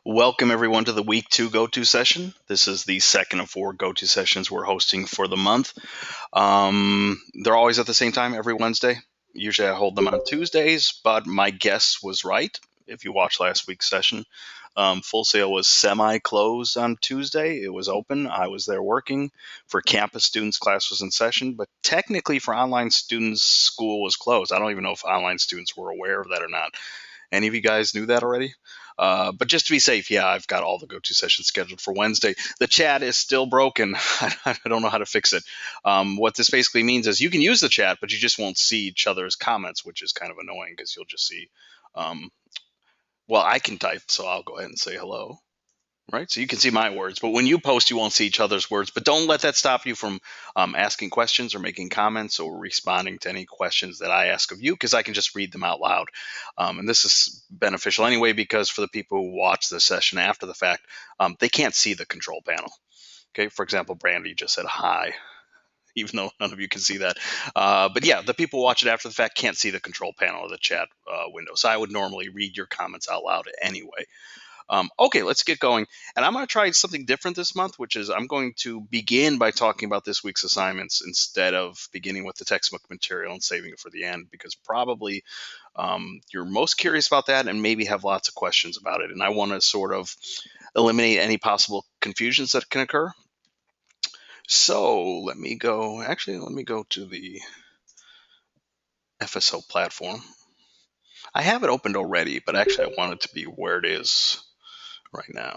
Welcome everyone to the week 2 go-to session. This is the second of 4 go-to sessions we're hosting for the month. They're always at the same time every Wednesday. Usually I hold them on Tuesdays, but my guess was right. If you watched last week's session, Full Sail was semi-closed on Tuesday. It was open. I was there working. For campus students, class was in session, but technically for online students, school was closed. I don't even know if online students were aware of that or not. Any of you guys knew that already? But just to be safe, yeah, I've got all the go-to sessions scheduled for Wednesday. The chat is still broken. I don't know how to fix it. What this basically means is you can use the chat, but you just won't see each other's comments, which is kind of annoying because you'll just see, um, well, I can type, so I'll go ahead and say hello. Right, so you can see my words, but when you post, you won't see each other's words. But don't let that stop you from asking questions or making comments or responding to any questions that I ask of you, because I can just read them out loud. And this is beneficial anyway, because for the people who watch the session after the fact, they can't see the control panel. Okay, for example, Brandy just said hi, even though none of you can see that. But yeah, the people who watch it after the fact can't see the control panel of the chat window. So I would normally read your comments out loud anyway. Okay, let's get going. And I'm going to try something different this month, which is I'm going to begin by talking about this week's assignments instead of beginning with the textbook material and saving it for the end, because probably you're most curious about that and maybe have lots of questions about it. And I want to sort of eliminate any possible confusions that can occur. So let me go to the FSO platform. I have it opened already, but actually I want it to be where it is right now.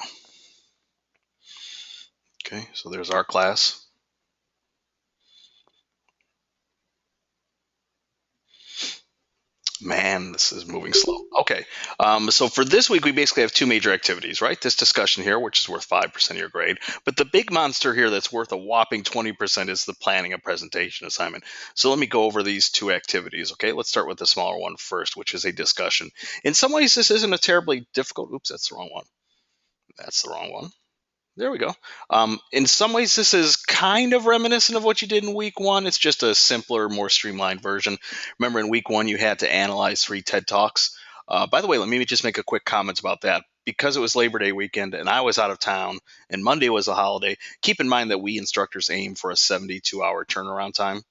Okay, so there's our class. Man, this is moving slow. Okay. So for this week, we basically have two major activities, right? This discussion here, which is worth 5% of your grade. But the big monster here that's worth a whopping 20% is the planning a presentation assignment. So let me go over these two activities, okay? Let's start with the smaller one first, which is a discussion. In some ways, this isn't a terribly difficult. Oops, that's the wrong one. That's the wrong one. There we go. In some ways, this is kind of reminiscent of what you did in week one. It's just a simpler, more streamlined version. Remember, in week one, you had to analyze 3 TED Talks. By the way, let me just make a quick comment about that. Because it was Labor Day weekend and I was out of town and Monday was a holiday, keep in mind that we instructors aim for a 72-hour turnaround time.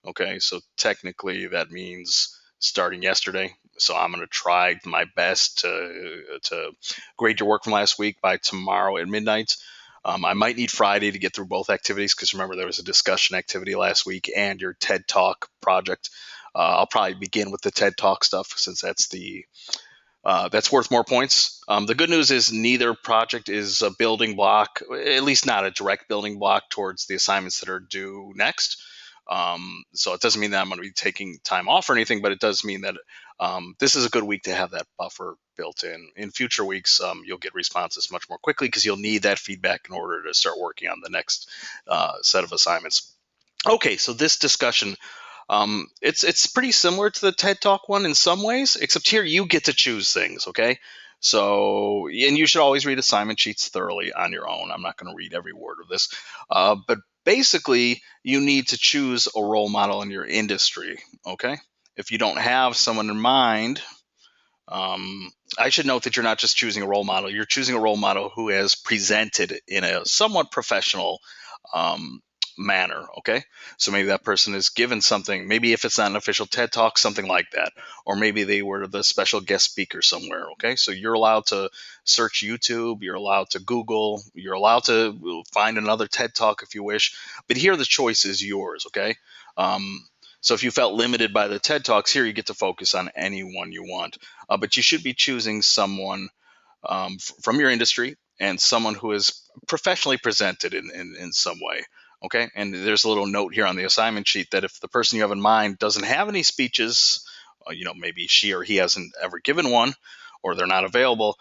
Okay, so technically that means starting yesterday. So I'm going to try my best to grade your work from last week by tomorrow at midnight. I might need Friday to get through both activities because remember there was a discussion activity last week and your TED Talk project. I'll probably begin with the TED Talk stuff since that's worth more points. The good news is neither project is a building block, at least not a direct building block towards the assignments that are due next. So it doesn't mean that I'm going to be taking time off or anything, but it does mean that this is a good week to have that buffer built in. In future weeks, you'll get responses much more quickly because you'll need that feedback in order to start working on the next set of assignments. Okay, so this discussion, it's pretty similar to the TED Talk one in some ways, except here you get to choose things, okay? So, and you should always read assignment sheets thoroughly on your own. I'm not going to read every word of this. But basically, you need to choose a role model in your industry, okay? If you don't have someone in mind, I should note that you're not just choosing a role model, you're choosing a role model who has presented in a somewhat professional um, manner. Okay. So maybe that person is given something, maybe if it's not an official TED Talk, something like that. Or maybe they were the special guest speaker somewhere. Okay. So you're allowed to search YouTube, you're allowed to Google, you're allowed to find another TED Talk if you wish. But here the choice is yours. Okay. Um, so if you felt limited by the TED Talks, here you get to focus on anyone you want. But you should be choosing someone from your industry and someone who is professionally presented in some way. Okay. And there's a little note here on the assignment sheet that if the person you have in mind doesn't have any speeches, maybe she or he hasn't ever given one or they're not available,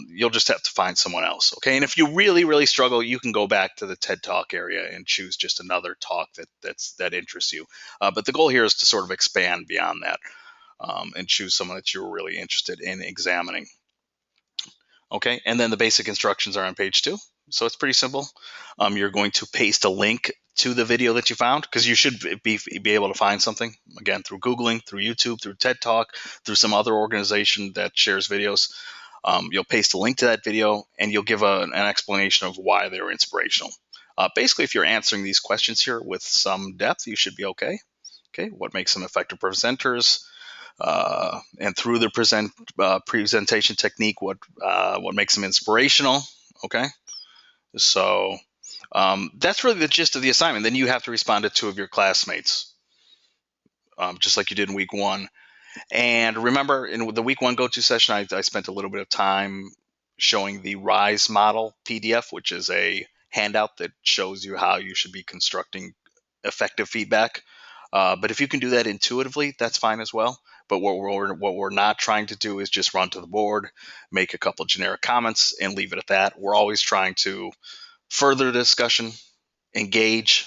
you'll just have to find someone else. Okay. And if you really, really struggle, you can go back to the TED Talk area and choose just another talk that interests you. But the goal here is to sort of expand beyond that and choose someone that you're really interested in examining. Okay, and then the basic instructions are on page 2. So it's pretty simple. You're going to paste a link to the video that you found because you should be able to find something, again, through Googling, through YouTube, through TED Talk, through some other organization that shares videos. You'll paste a link to that video, and you'll give an explanation of why they were inspirational. Basically, if you're answering these questions here with some depth, you should be okay. Okay, what makes them effective presenters? And through the presentation technique, what makes them inspirational? Okay, so that's really the gist of the assignment. Then you have to respond to 2 of your classmates, just like you did in week 1. And remember, in the week 1 go-to session, I spent a little bit of time showing the RISE model PDF, which is a handout that shows you how you should be constructing effective feedback. But if you can do that intuitively, that's fine as well. But what we're not trying to do is just run to the board, make a couple generic comments, and leave it at that. We're always trying to further the discussion, engage,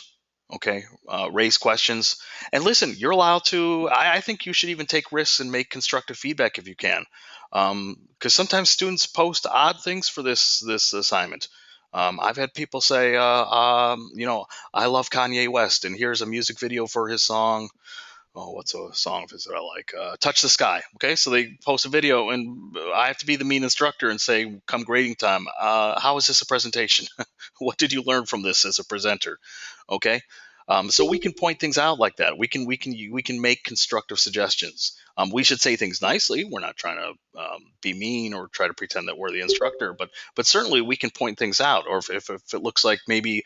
okay, raise questions, and listen. You're allowed to. I think you should even take risks and make constructive feedback if you can, because sometimes students post odd things for this assignment. I've had people say, I love Kanye West, and here's a music video for his song. Oh, what's a song of his that I like? Touch the Sky. Okay, so they post a video, and I have to be the mean instructor and say, come grading time, how is this a presentation? What did you learn from this as a presenter? Okay, so we can point things out like that. We can make constructive suggestions. We should say things nicely. We're not trying to be mean or try to pretend that we're the instructor, but certainly we can point things out. Or if it looks like maybe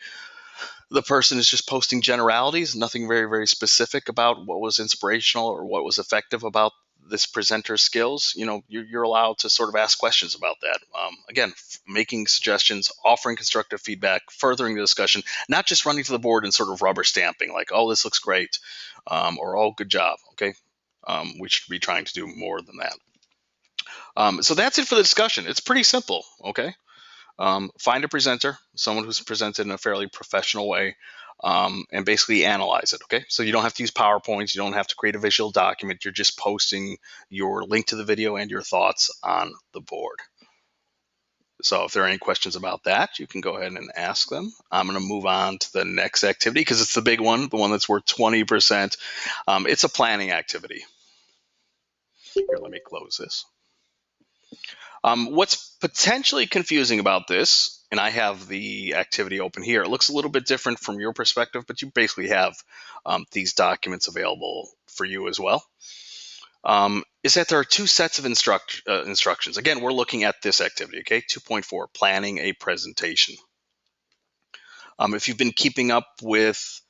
the person is just posting generalities, nothing very, very specific about what was inspirational or what was effective about this presenter's skills, you're allowed to sort of ask questions about that. Again, making suggestions, offering constructive feedback, furthering the discussion, not just running to the board and sort of rubber stamping like, oh, this looks great, or oh, good job. Okay. We should be trying to do more than that. So that's it for the discussion. It's pretty simple. Okay. Find a presenter, someone who's presented in a fairly professional way, and basically analyze it. Okay, so you don't have to use PowerPoints, you don't have to create a visual document. You're just posting your link to the video and your thoughts on the board. So if there are any questions about that, you can go ahead and ask them. I'm going to move on to the next activity because it's the big one, the one that's worth 20%. It's a planning activity. Here, let me close this. What's potentially confusing about this, and I have the activity open here, it looks a little bit different from your perspective, but you basically have these documents available for you as well, is that there are 2 sets of instructions. Again, we're looking at this activity, okay? 2.4, planning a presentation. If you've been keeping up with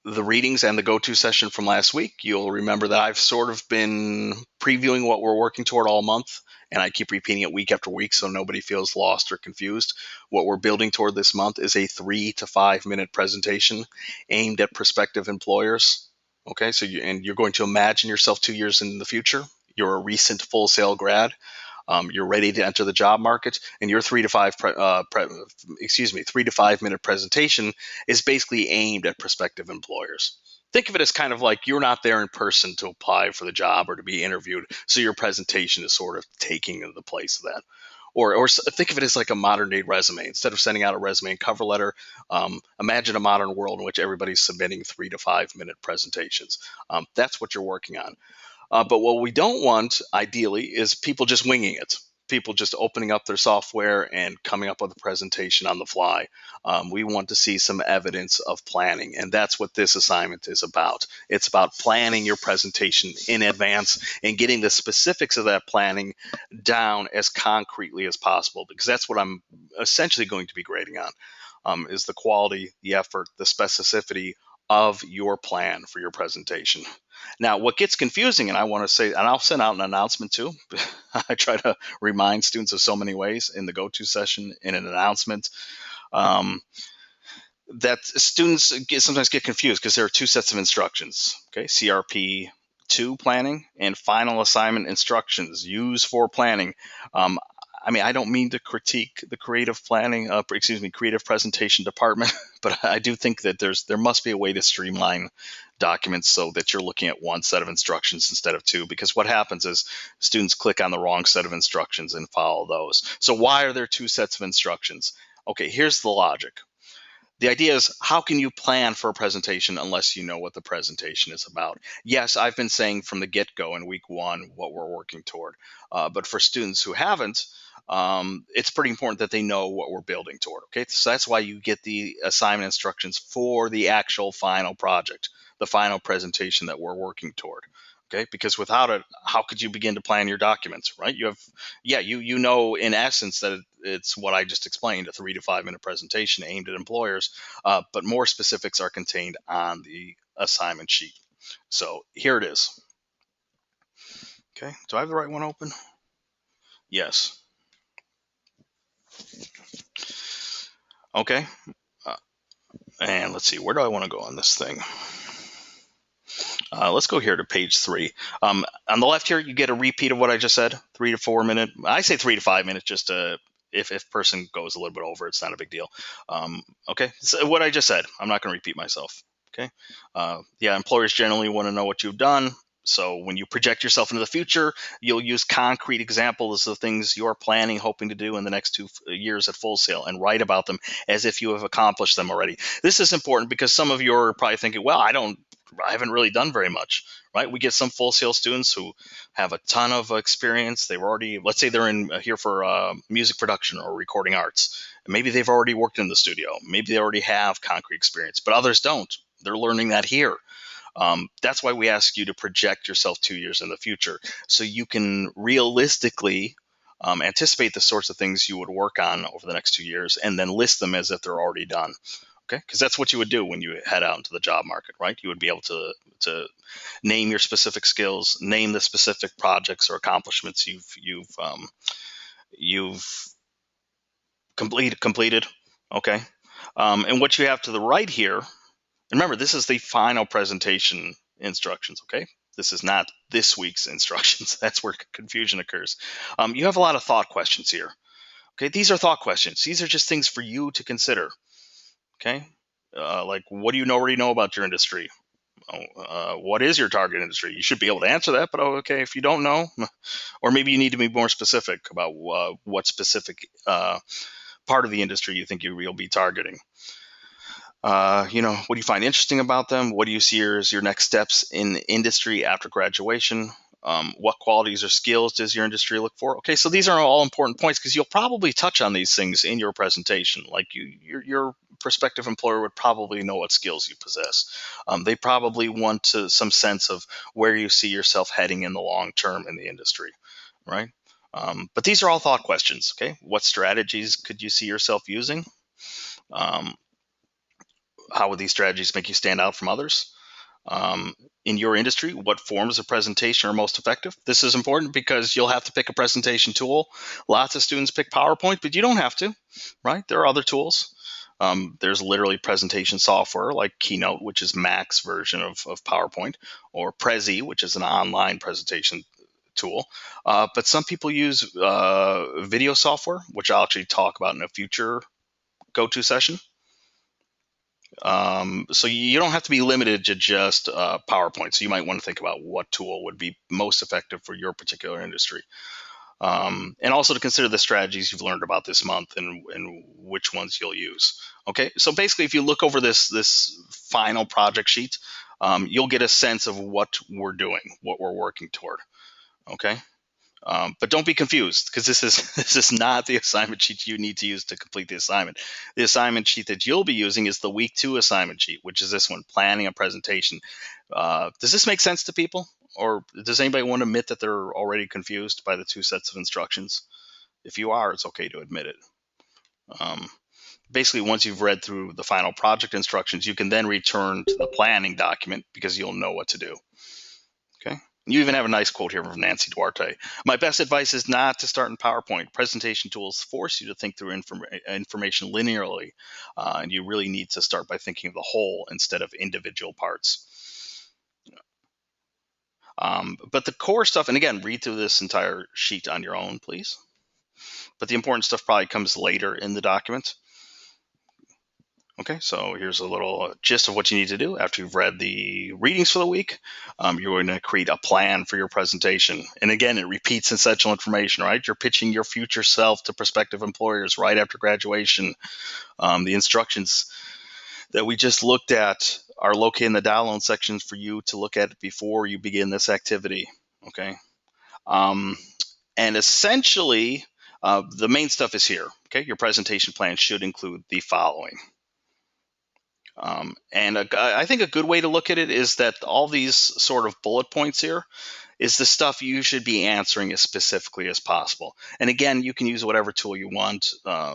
the readings and the go-to session from last week, you'll remember that I've sort of been previewing what we're working toward all month, and I keep repeating it week after week so nobody feels lost or confused. What we're building toward this month is a 3 to 5 minute presentation aimed at prospective employers. Okay, so you're going to imagine yourself 2 years in the future. You're a recent Full Sail grad. You're ready to enter the job market, and your 3 to 5 minute presentation is basically aimed at prospective employers. Think of it as kind of like you're not there in person to apply for the job or to be interviewed, so your presentation is sort of taking the place of that. Or think of it as like a modern day resume. Instead of sending out a resume and cover letter, imagine a modern world in which everybody's submitting 3 to 5 minute presentations. That's what you're working on. But what we don't want, ideally, is people just winging it, people just opening up their software and coming up with a presentation on the fly. We want to see some evidence of planning, and that's what this assignment is about. It's about planning your presentation in advance and getting the specifics of that planning down as concretely as possible, because that's what I'm essentially going to be grading on, is the quality, the effort, the specificity of your plan for your presentation. Now, what gets confusing, and I want to say, and I'll send out an announcement too. I try to remind students of so many ways in the go-to session, in an announcement, that students sometimes get confused because there are 2 sets of instructions. Okay, CRP 2 planning and final assignment instructions used for planning. I don't mean to critique the creative presentation department, but I do think that there must be a way to streamline documents so that you're looking at 1 set of instructions instead of 2, because what happens is students click on the wrong set of instructions and follow those. So why are there 2 sets of instructions? Okay, here's the logic. The idea is, how can you plan for a presentation unless you know what the presentation is about? Yes, I've been saying from the get-go in week one what we're working toward. But for students who haven't, it's pretty important that they know what we're building toward. Okay, so that's why you get the assignment instructions for the actual final project, the final presentation that we're working toward. Okay, because without it, how could you begin to plan your documents, right? You have, yeah, you know in essence that it's what I just explained, a 3 to 5 minute presentation aimed at employers, but more specifics are contained on the assignment sheet. So here it is. Okay, do I have the right one open? Yes. Okay, uh, and let's see, where do I want to go on this thing? Let's go here to page 3. On the left here, you get a repeat of what I just said, 3 to 4 minute. I say 3 to 5 minutes just to, if person goes a little bit over, it's not a big deal. Okay, so what I just said, I'm not going to repeat myself. Okay, yeah, employers generally want to know what you've done. So when you project yourself into the future, you'll use concrete examples of things you're planning, hoping to do in the next 2 years at full sail, and write about them as if you have accomplished them already. This is important because some of you are probably thinking, well, I haven't really done very much, right? We get some full sail students who have a ton of experience. They've already, let's say they're in here for music production or recording arts. And maybe they've already worked in the studio. Maybe they already have concrete experience, but others don't. They're learning that here. That's why we ask you to project yourself 2 years in the future so you can realistically anticipate the sorts of things you would work on over the next 2 years and then list them as if they're already done. Okay, because that's what you would do when you head out into the job market, right? You would be able to name your specific skills, name the specific projects or accomplishments you've completed. Okay, and what you have to the right here. Remember, this is the final presentation instructions. Okay, this is not this week's instructions. That's where confusion occurs. You have a lot of thought questions here. Okay, these are thought questions. These are just things for you to consider. Okay, like, what do you already know about your industry? What is your target industry? You should be able to answer that, but okay, if you don't know, or maybe you need to be more specific about what specific part of the industry you think you'll be targeting. What do you find interesting about them? What do you see as your next steps in industry after graduation? What qualities or skills does your industry look for? Okay, so these are all important points because you'll probably touch on these things in your presentation. Like your prospective employer would probably know what skills you possess. They probably want some sense of where you see yourself heading in the long term in the industry, right? But these are all thought questions. Okay, what strategies could you see yourself using? Um, how would these strategies make you stand out from others? In your industry, what forms of presentation are most effective? This is important because you'll have to pick a presentation tool. Lots of students pick PowerPoint, but you don't have to, right? There are other tools. There's literally presentation software like Keynote, which is Mac's version of PowerPoint, or Prezi, which is an online presentation tool. But some people use video software, which I'll actually talk about in a future go-to session. So you don't have to be limited to just PowerPoint. So you might want to think about what tool would be most effective for your particular industry. And also to consider the strategies you've learned about this month and which ones you'll use. Okay, so basically, if you look over this final project sheet, you'll get a sense of what we're doing, what we're working toward. Okay. But don't be confused because this is not the assignment sheet you need to use to complete the assignment. The assignment sheet that you'll be using is the week 2 assignment sheet, which is this one, planning a presentation. Does this make sense to people? Or does anybody want to admit that they're already confused by the 2 sets of instructions? If you are, it's okay to admit it. Basically, once you've read through the final project instructions, you can then return to the planning document because you'll know what to do. Okay. You even have a nice quote here from Nancy Duarte. My best advice is not to start in PowerPoint. Presentation tools force you to think through information linearly, and you really need to start by thinking of the whole instead of individual parts. But the core stuff, and again, read through this entire sheet on your own, please. But the important stuff probably comes later in the document. Okay, so here's a little gist of what you need to do after you've read the readings for the week. You're going to create a plan for your presentation. And again, it repeats essential information, right? You're pitching your future self to prospective employers right after graduation. The instructions that we just looked at are located in the download sections for you to look at before you begin this activity. Okay. Um, and essentially, the main stuff is here. Okay. Your presentation plan should include the following. I think a good way to look at it is that all these sort of bullet points here is the stuff you should be answering as specifically as possible. And again, you can use whatever tool you want.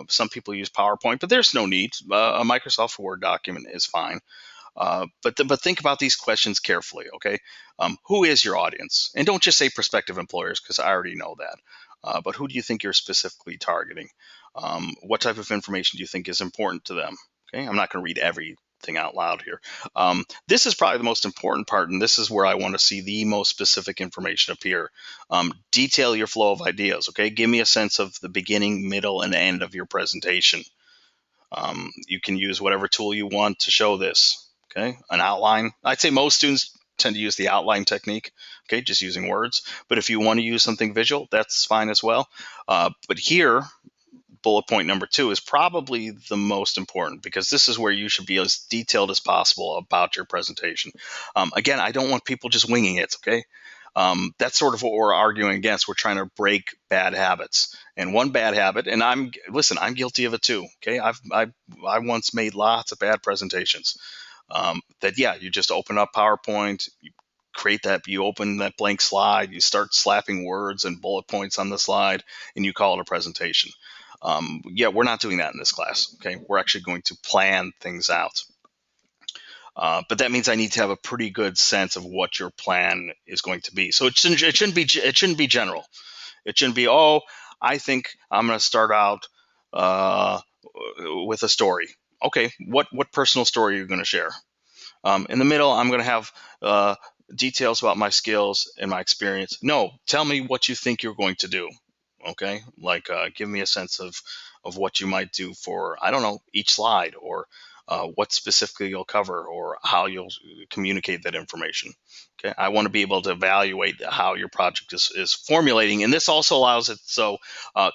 Some people use PowerPoint, but there's no need. A Microsoft Word document is fine. But think about these questions carefully, okay? Who is your audience? And don't just say prospective employers, because I already know that. But who do you think you're specifically targeting? What type of information do you think is important to them? Okay, I'm not going to read everything out loud here. This is probably the most important part, and this is where I want to see the most specific information appear. Detail your flow of ideas, okay? Give me a sense of the beginning, middle, and end of your presentation. You can use whatever tool you want to show this. Okay, an outline. I'd say most students tend to use the outline technique. Okay, just using words. But if you want to use something visual, that's fine as well. But here, bullet point number 2 is probably the most important, because this is where you should be as detailed as possible about your presentation. Again, I don't want people just winging it. Okay. That's sort of what we're arguing against. We're trying to break bad habits. And one bad habit, and I'm guilty of it too. Okay, I once made lots of bad presentations. You just open up PowerPoint, you open that blank slide, you start slapping words and bullet points on the slide, and you call it a presentation. We're not doing that in this class. Okay, we're actually going to plan things out. But that means I need to have a pretty good sense of what your plan is going to be. So it shouldn't be general. It shouldn't be, oh, I think I'm going to start out with a story. Okay, what personal story are you going to share? In the middle, I'm going to have details about my skills and my experience. No, tell me what you think you're going to do. Okay, like give me a sense of what you might do for, I don't know, each slide, or what specifically you'll cover, or how you'll communicate that information. Okay, I want to be able to evaluate how your project is formulating, and this also allows it so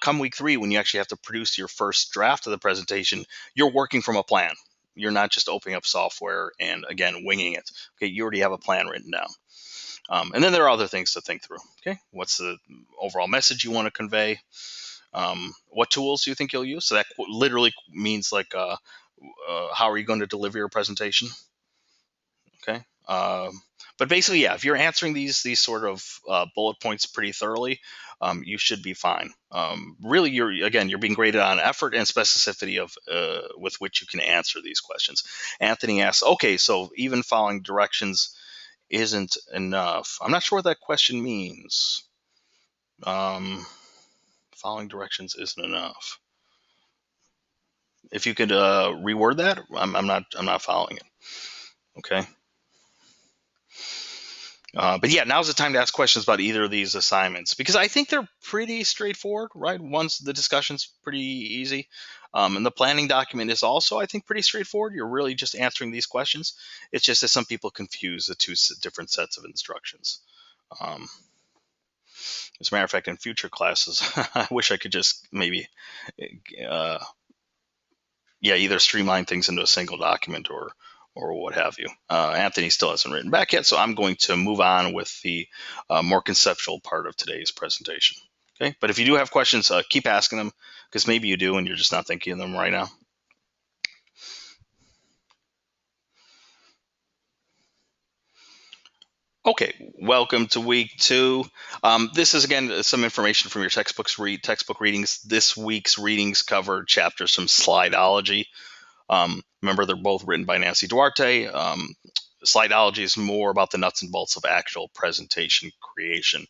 come week 3, when you actually have to produce your first draft of the presentation, you're working from a plan. You're not just opening up software and, again, winging it. Okay, you already have a plan written down. And then there are other things to think through. Okay, what's the overall message you want to convey? What tools do you think you'll use? So that literally means like, how are you going to deliver your presentation? Okay. But basically, if you're answering these sort of bullet points pretty thoroughly, you should be fine. Really, you're being graded on effort and specificity of with which you can answer these questions. Anthony asks, okay, so even following directions isn't enough. I'm not sure what that question means. Following directions isn't enough. If you could reword that, I'm not following it. Okay. Now's the time to ask questions about either of these assignments, because I think they're pretty straightforward, right? Once the discussion's pretty easy. And the planning document is also, I think, pretty straightforward. You're really just answering these questions. It's just that some people confuse the two different sets of instructions. As a matter of fact, in future classes, I wish I could just maybe, either streamline things into a single document or what have you. Anthony still hasn't written back yet, so I'm going to move on with the more conceptual part of today's presentation. Okay, but if you do have questions, keep asking them, because maybe you do and you're just not thinking of them right now. Okay, welcome to week 2. This is, again, some information from your textbook readings. This week's readings cover chapters from Slideology. Remember, they're both written by Nancy Duarte. Slideology is more about the nuts and bolts of actual presentation creation.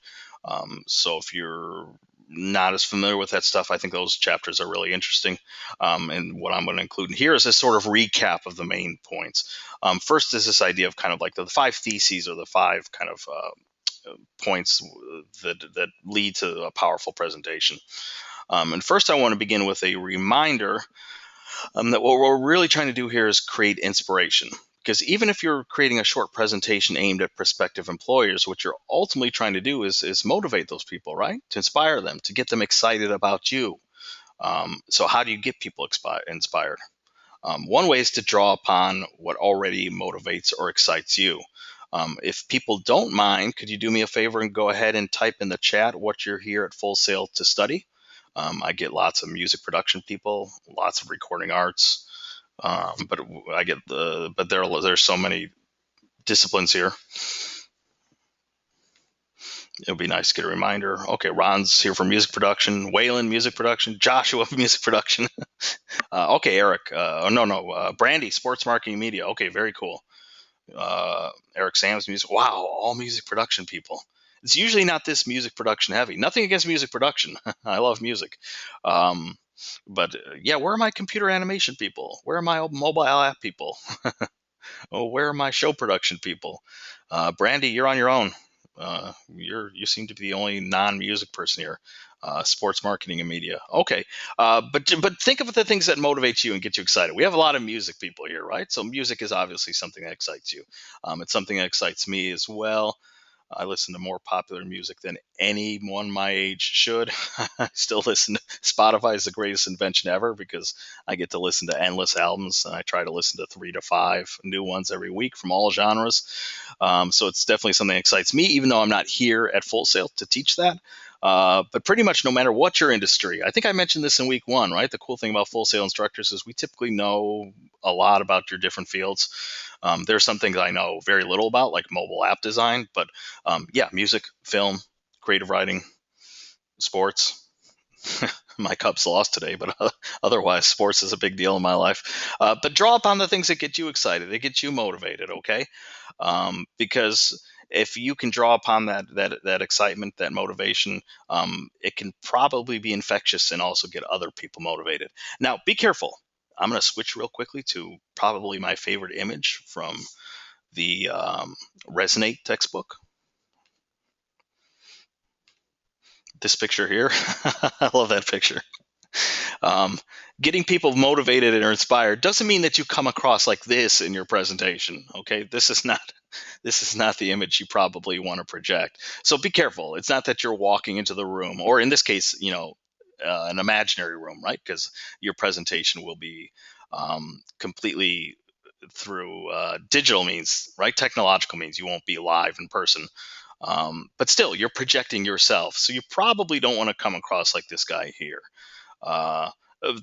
So if you're not as familiar with that stuff, I think those chapters are really interesting. And what I'm going to include in here is this sort of recap of the main points. First is this idea of kind of like the 5 theses, or the 5 kind of points that lead to a powerful presentation. And first, I want to begin with a reminder that what we're really trying to do here is create inspiration. Because even if you're creating a short presentation aimed at prospective employers, what you're ultimately trying to do is motivate those people, right? To inspire them, to get them excited about you. So how do you get people inspired? One way is to draw upon what already motivates or excites you. If people don't mind, could you do me a favor and go ahead and type in the chat what you're here at Full Sail to study? I get lots of music production people, lots of recording arts, but I get but there's so many disciplines here. It would be nice to get a reminder. Okay, Ron's here for music production, Waylon music production, Joshua music production. Okay, Eric. No, Brandy sports marketing media. Okay, very cool. Eric Sam's music. Wow, all music production people. It's usually not this music production heavy. Nothing against music production. I love music. Um, but yeah, where are my computer animation people? Where are my mobile app people? Oh, where are my show production people? Brandy, you're on your own. You seem to be the only non-music person here. Sports marketing and media. Okay, but think of the things that motivate you and get you excited. We have a lot of music people here, right? So music is obviously something that excites you. It's something that excites me as well. I listen to more popular music than anyone my age should. I still listen to Spotify is the greatest invention ever because I get to listen to endless albums and I try to listen to 3 to 5 new ones every week from all genres. So it's definitely something that excites me, even though I'm not here at Full Sail to teach that. But pretty much no matter what your industry, I think I mentioned this in week 1, right? The cool thing about Full Sail instructors is we typically know a lot about your different fields. There's some things I know very little about, like mobile app design, but yeah, music, film, creative writing, sports. My Cubs lost today, but otherwise, sports is a big deal in my life. But draw upon the things that get you excited, that get you motivated, okay? Because if you can draw upon that excitement, that motivation, it can probably be infectious and also get other people motivated. Now, be careful. I'm going to switch real quickly to probably my favorite image from the Resonate textbook. This picture here, I love that picture. Um, Getting people motivated or inspired doesn't mean that you come across like this in your presentation. Okay, this is not the image you probably want to project. So be careful. It's not that you're walking into the room, or in this case, an imaginary room, right? Because your presentation will be completely through digital means, right? Technological means. You won't be live in person. But still, you're projecting yourself. So you probably don't want to come across like this guy here. Uh,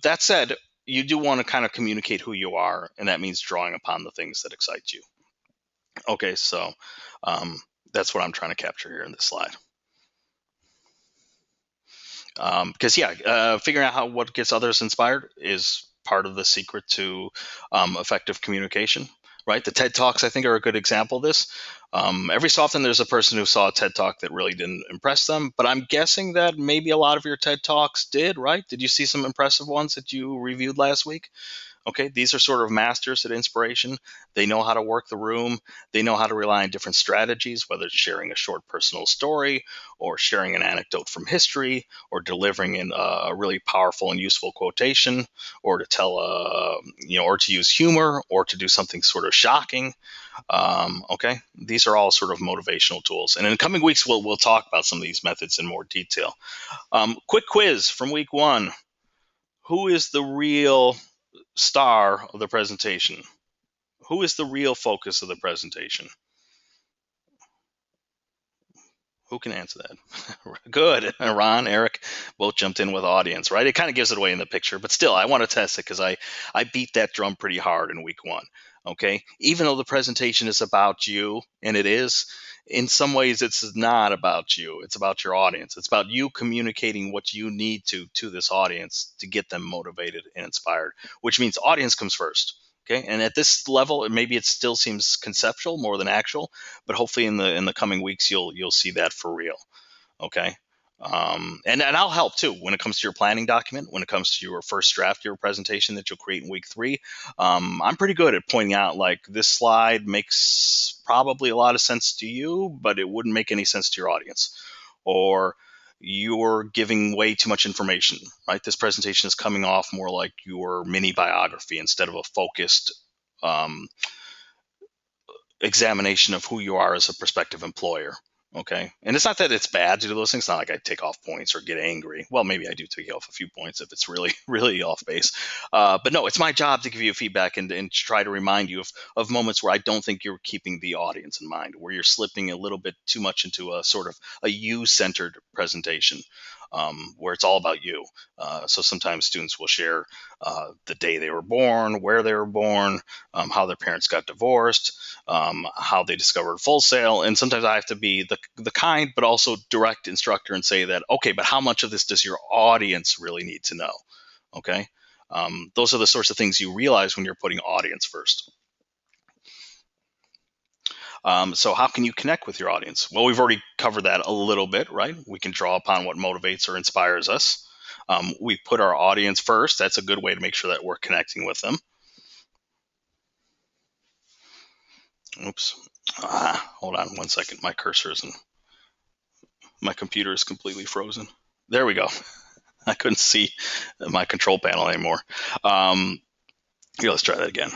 that said, you do want to kind of communicate who you are, and that means drawing upon the things that excite you. Okay, so um, that's what I'm trying to capture here in this slide. Because yeah, figuring out what gets others inspired is part of the secret to effective communication. Right, the TED Talks I think are a good example of this. Every so often there's a person who saw a TED Talk that really didn't impress them, but I'm guessing that maybe a lot of your TED Talks did. Right? Did you see some impressive ones that you reviewed last week? Okay, these are sort of masters at inspiration. They know how to work the room. They know how to rely on different strategies, whether it's sharing a short personal story or sharing an anecdote from history or delivering in a really powerful and useful quotation or to tell or to use humor or to do something sort of shocking. Okay, these are all sort of motivational tools. And in the coming weeks, we'll talk about some of these methods in more detail. Quick quiz from week 1. Who is the real star of the presentation? Who is the real focus of the presentation? Who can answer that? Good. Ron, Eric, both jumped in with audience, right? It kind of gives it away in the picture, but still, I want to test it because I beat that drum pretty hard in week 1. Okay. Even though the presentation is about you, and it is, in some ways, it's not about you. It's about your audience. It's about you communicating what you need to this audience to get them motivated and inspired, which means audience comes first. Okay. And at this level, maybe it still seems conceptual more than actual, but hopefully in the coming weeks you'll see that for real. Okay. And I'll help too when it comes to your planning document, when it comes to your first draft of your presentation that you'll create in week 3. I'm pretty good at pointing out like this slide makes probably a lot of sense to you, but it wouldn't make any sense to your audience, or you're giving way too much information, right? This presentation is coming off more like your mini biography instead of a focused um, examination of who you are as a prospective employer. Okay. And it's not that it's bad to do those things. It's not like I take off points or get angry. Well, maybe I do take off a few points if it's really, really off base. But no, it's my job to give you feedback and try to remind you of moments where I don't think you're keeping the audience in mind, where you're slipping a little bit too much into a sort of a you centered presentation. Where it's all about you. So sometimes students will share the day they were born, where they were born, how their parents got divorced, how they discovered Full Sail, and sometimes I have to be the kind but also direct instructor and say that, okay, but how much of this does your audience really need to know? Okay, those are the sorts of things you realize when you're putting audience first. So how can you connect with your audience? Well, we've already covered that a little bit, right? We can draw upon what motivates or inspires us. We put our audience first. That's a good way to make sure that we're connecting with them. Oops. Hold on one second. My cursor isn't. My computer is completely frozen. There we go. I couldn't see my control panel anymore. Here, let's try that again.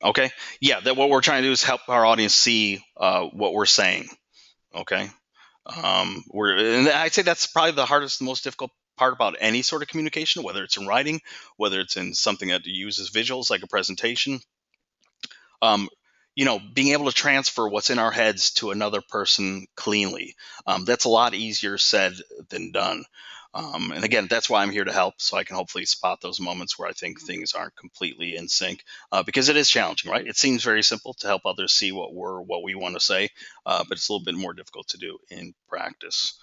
Okay. Yeah, that what we're trying to do is help our audience see what we're saying. Okay. And I'd say that's probably the hardest, the most difficult part about any sort of communication, whether it's in writing, whether it's in something that uses visuals like a presentation. um, being able to transfer what's in our heads to another person cleanly. That's a lot easier said than done. And again, that's why I'm here to help, so I can hopefully spot those moments where I think things aren't completely in sync, because it is challenging, right? It seems very simple to help others see what we want to say, but it's a little bit more difficult to do in practice.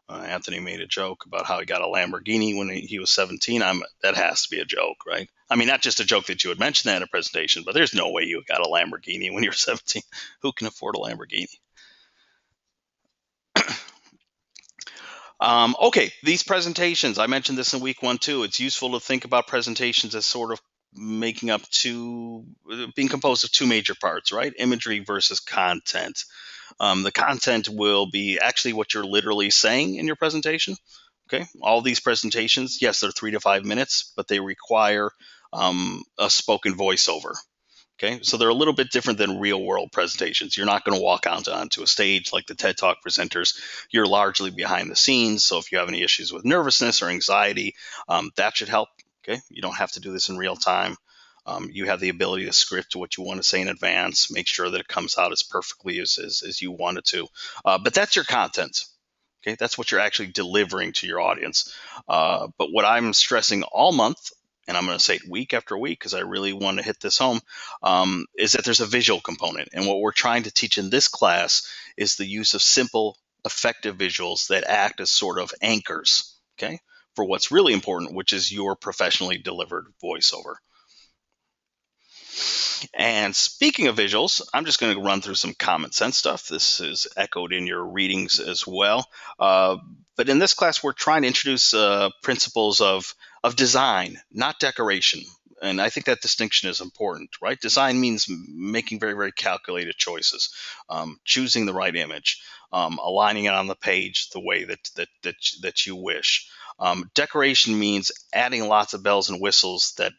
Anthony made a joke about how he got a Lamborghini when he was 17. That has to be a joke, right? I mean, not just a joke that you would mention that in a presentation, but there's no way you got a Lamborghini when you're 17. Who can afford a Lamborghini? Okay, these presentations, I mentioned this in week 1 too. It's useful to think about presentations as sort of making up being composed of two major parts, right? Imagery versus content. The content will be actually what you're literally saying in your presentation. Okay, all these presentations, yes, they're 3 to 5 minutes, but they require a spoken voiceover. Okay, so they're a little bit different than real world presentations. You're not going to walk onto a stage like the TED Talk presenters. You're largely behind the scenes. So if you have any issues with nervousness or anxiety, that should help. Okay, you don't have to do this in real time. You have the ability to script what you want to say in advance, make sure that it comes out as perfectly as you want it to. But that's your content. Okay, that's what you're actually delivering to your audience. But what I'm stressing all month, and I'm going to say it week after week because I really want to hit this home, is that there's a visual component. And what we're trying to teach in this class is the use of simple, effective visuals that act as sort of anchors, okay, for what's really important, which is your professionally delivered voiceover. And speaking of visuals, I'm just going to run through some common sense stuff. This is echoed in your readings as well. But in this class, we're trying to introduce principles of design, not decoration. And I think that distinction is important, right? Design means making very, very calculated choices, choosing the right image, aligning it on the page the way that you wish. Decoration means adding lots of bells and whistles that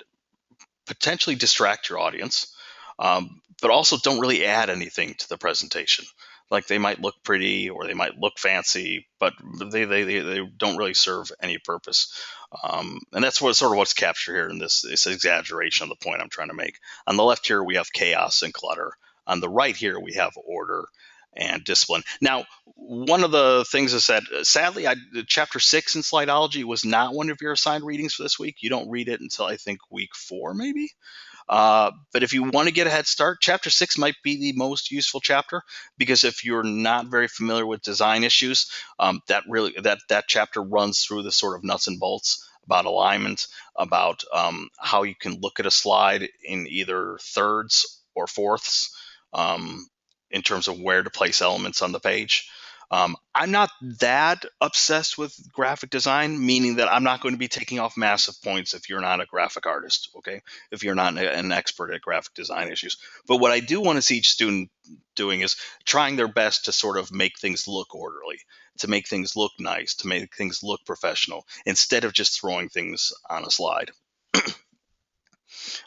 potentially distract your audience, but also don't really add anything to the presentation. Like they might look pretty or they might look fancy, but they don't really serve any purpose. And that's what's captured here in this exaggeration of the point I'm trying to make. On the left here, we have chaos and clutter. On the right here, we have order and discipline. Now, one of the things is that sadly, chapter 6 in Slidology was not one of your assigned readings for this week. You don't read it until I think week 4, maybe. But if you want to get a head start, chapter 6 might be the most useful chapter because if you're not very familiar with design issues, that chapter runs through the sort of nuts and bolts about alignment, about how you can look at a slide in either thirds or fourths. In terms of where to place elements on the page. I'm not that obsessed with graphic design, meaning that I'm not going to be taking off massive points if you're not a graphic artist, okay? If you're not an expert at graphic design issues. But what I do want to see each student doing is trying their best to sort of make things look orderly, to make things look nice, to make things look professional, instead of just throwing things on a slide,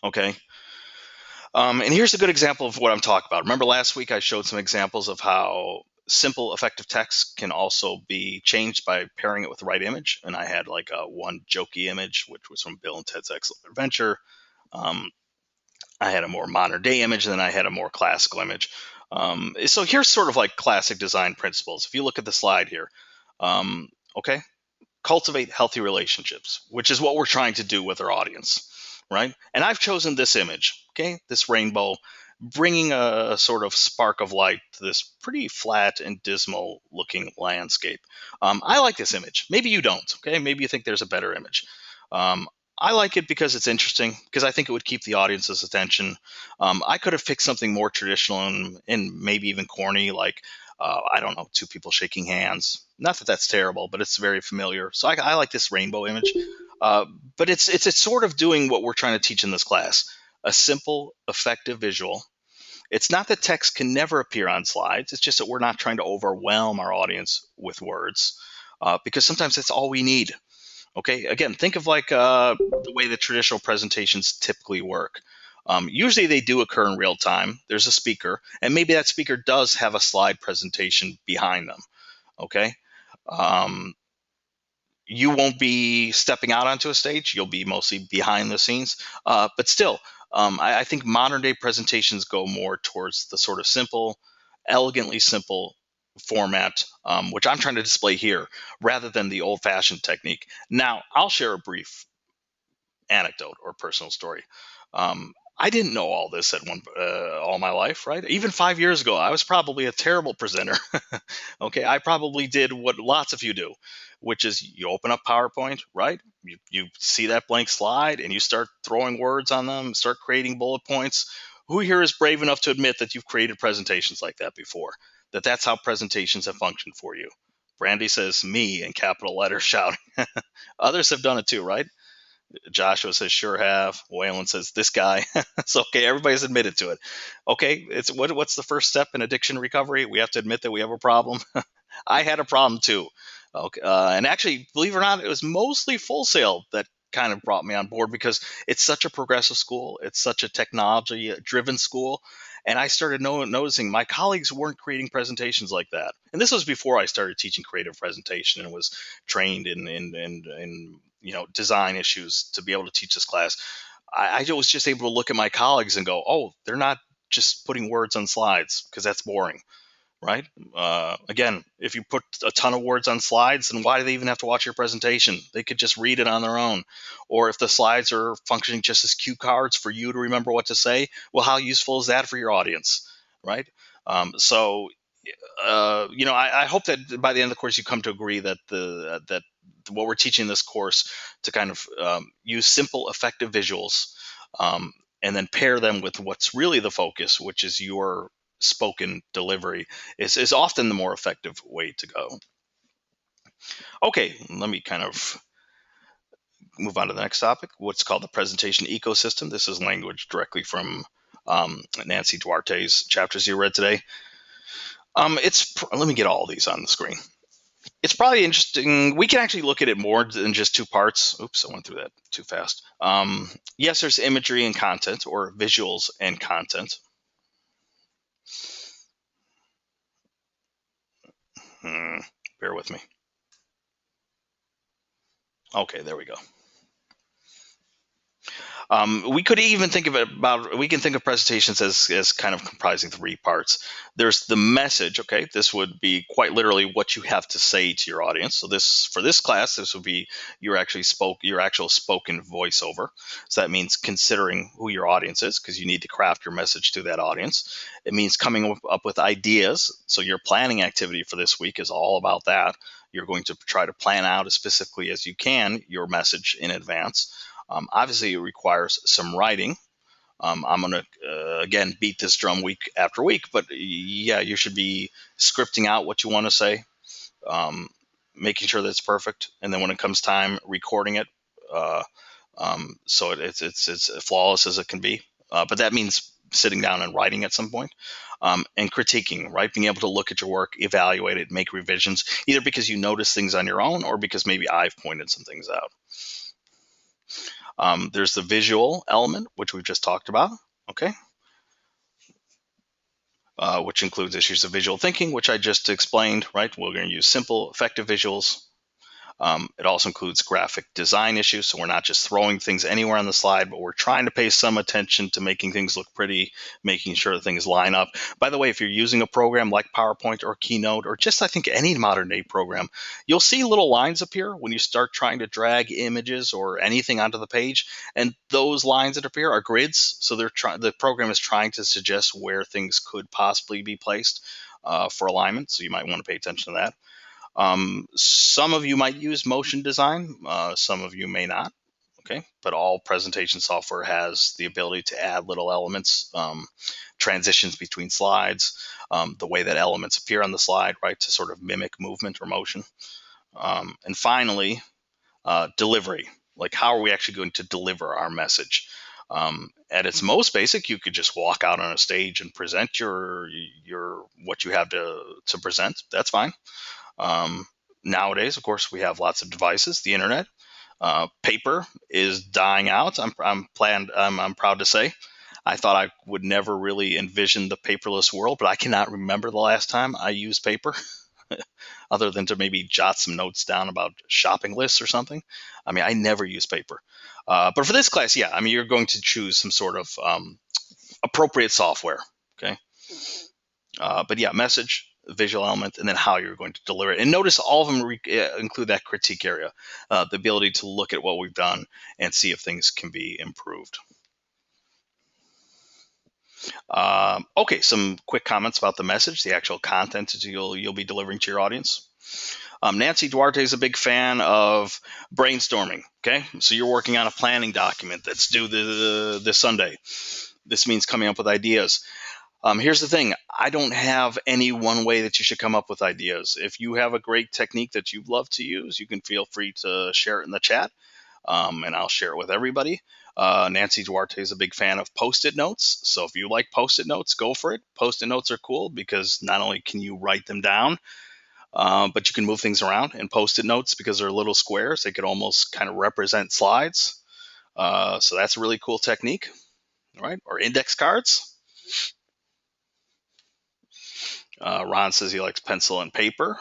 okay? And here's a good example of what I'm talking about. Remember last week I showed some examples of how simple effective text can also be changed by pairing it with the right image. And I had like one jokey image, which was from Bill and Ted's Excellent Adventure. Um, I had a more modern day image, and then I had a more classical image. So here's sort of like classic design principles. If you look at the slide here, okay, cultivate healthy relationships, which is what we're trying to do with our audience, right? And I've chosen this image, okay, this rainbow, bringing a sort of spark of light to this pretty flat and dismal looking landscape. I like this image. Maybe you don't, okay? Maybe you think there's a better image. Um, I like it because it's interesting, because I think it would keep the audience's attention. I could have picked something more traditional and maybe even corny, like I don't know, two people shaking hands. Not that that's terrible, but it's very familiar. So I like this rainbow image. Uh, but it's sort of doing what we're trying to teach in this class: a simple, effective visual. It's not that text can never appear on slides. It's just that we're not trying to overwhelm our audience with words, because sometimes that's all we need. Okay, again, think of like the way the traditional presentations typically work. Usually they do occur in real time. There's a speaker, and maybe that speaker does have a slide presentation behind them. Okay. Um, you won't be stepping out onto a stage. You'll be mostly behind the scenes. But still, I think modern day presentations go more towards the sort of simple, elegantly simple format, which I'm trying to display here, rather than the old fashioned technique. Now, I'll share a brief anecdote or personal story. I didn't know all this at all my life, right? Even 5 years ago, I was probably a terrible presenter. Okay, I probably did what lots of you do, which is you open up PowerPoint, right? You see that blank slide and you start throwing words on them, start creating bullet points. Who here is brave enough to admit that you've created presentations like that before? That's how presentations have functioned for you. Brandy says me in capital letters shouting. Others have done it too, right? Joshua says, sure have. Waylon says, this guy. So, okay, everybody's admitted to it. Okay, what's the first step in addiction recovery? We have to admit that we have a problem. I had a problem too. Okay, and actually, believe it or not, it was mostly Full Sail that kind of brought me on board, because it's such a progressive school. It's such a technology-driven school. And I started noticing my colleagues weren't creating presentations like that. And this was before I started teaching creative presentation and was trained in design issues to be able to teach this class. I was just able to look at my colleagues and go, oh, they're not just putting words on slides, because that's boring, right? Again, if you put a ton of words on slides, then why do they even have to watch your presentation? They could just read it on their own. Or if the slides are functioning just as cue cards for you to remember what to say, well, how useful is that for your audience, right? I hope that by the end of the course you come to agree that that what we're teaching in this course, to kind of use simple, effective visuals, and then pair them with what's really the focus, which is your spoken delivery, is often the more effective way to go. Okay, let me kind of move on to the next topic, what's called the presentation ecosystem. This is language directly from Nancy Duarte's chapters you read today. Let me get all these on the screen. It's probably interesting. We can actually look at it more than just two parts. Oops, I went through that too fast. Yes, there's imagery and content, or visuals and content. Bear with me. Okay, there we go. We could even think of it about, we can think of presentations as kind of comprising three parts. There's the message. Okay, this would be quite literally what you have to say to your audience. So for this class, this would be your actual spoken voiceover. So that means considering who your audience is, because you need to craft your message to that audience. It means coming up with ideas. So your planning activity for this week is all about that. You're going to try to plan out as specifically as you can your message in advance. Obviously, it requires some writing. I'm going to, again, beat this drum week after week, but yeah, you should be scripting out what you want to say, making sure that it's perfect. And then when it comes time, recording it, so it's as flawless as it can be. But that means sitting down and writing at some point, and critiquing, right? Being able to look at your work, evaluate it, make revisions, either because you notice things on your own or because maybe I've pointed some things out. There's the visual element, which we've just talked about. Okay. which includes issues of visual thinking, which I just explained, right? We're going to use simple, effective visuals. It also includes graphic design issues. So we're not just throwing things anywhere on the slide, but we're trying to pay some attention to making things look pretty, making sure that things line up. By the way, if you're using a program like PowerPoint or Keynote, or just I think any modern day program, you'll see little lines appear when you start trying to drag images or anything onto the page. And those lines that appear are grids. So the program is trying to suggest where things could possibly be placed for alignment. So you might want to pay attention to that. Some of you might use motion design, some of you may not. Okay, but all presentation software has the ability to add little elements, transitions between slides, the way that elements appear on the slide, right, to sort of mimic movement or motion. And finally, delivery. Like, how are we actually going to deliver our message? At its most basic, you could just walk out on a stage and present your what you have to present. That's fine. Nowadays, of course, we have lots of devices, the internet. Paper is dying out. I'm proud to say. I thought I would never really envision the paperless world, but I cannot remember the last time I used paper, other than to maybe jot some notes down about shopping lists or something. I mean, I never use paper. But for this class, yeah, I mean, you're going to choose some sort of appropriate software. Okay. But yeah, message, visual element, and then how you're going to deliver it. And notice all of them include that critique area, the ability to look at what we've done and see if things can be improved. Okay, some quick comments about the message, the actual content that you'll be delivering to your audience. Nancy Duarte is a big fan of brainstorming. Okay, so you're working on a planning document that's due this Sunday. This means coming up with ideas. Here's the thing. I don't have any one way that you should come up with ideas. If you have a great technique that you love to use, you can feel free to share it in the chat, and I'll share it with everybody. Nancy Duarte is a big fan of Post-it notes. So if you like Post-it notes, go for it. Post-it notes are cool because not only can you write them down, but you can move things around. And Post-it notes, because they're little squares, they could almost kind of represent slides. So that's a really cool technique, right? Or index cards. Ron says he likes pencil and paper.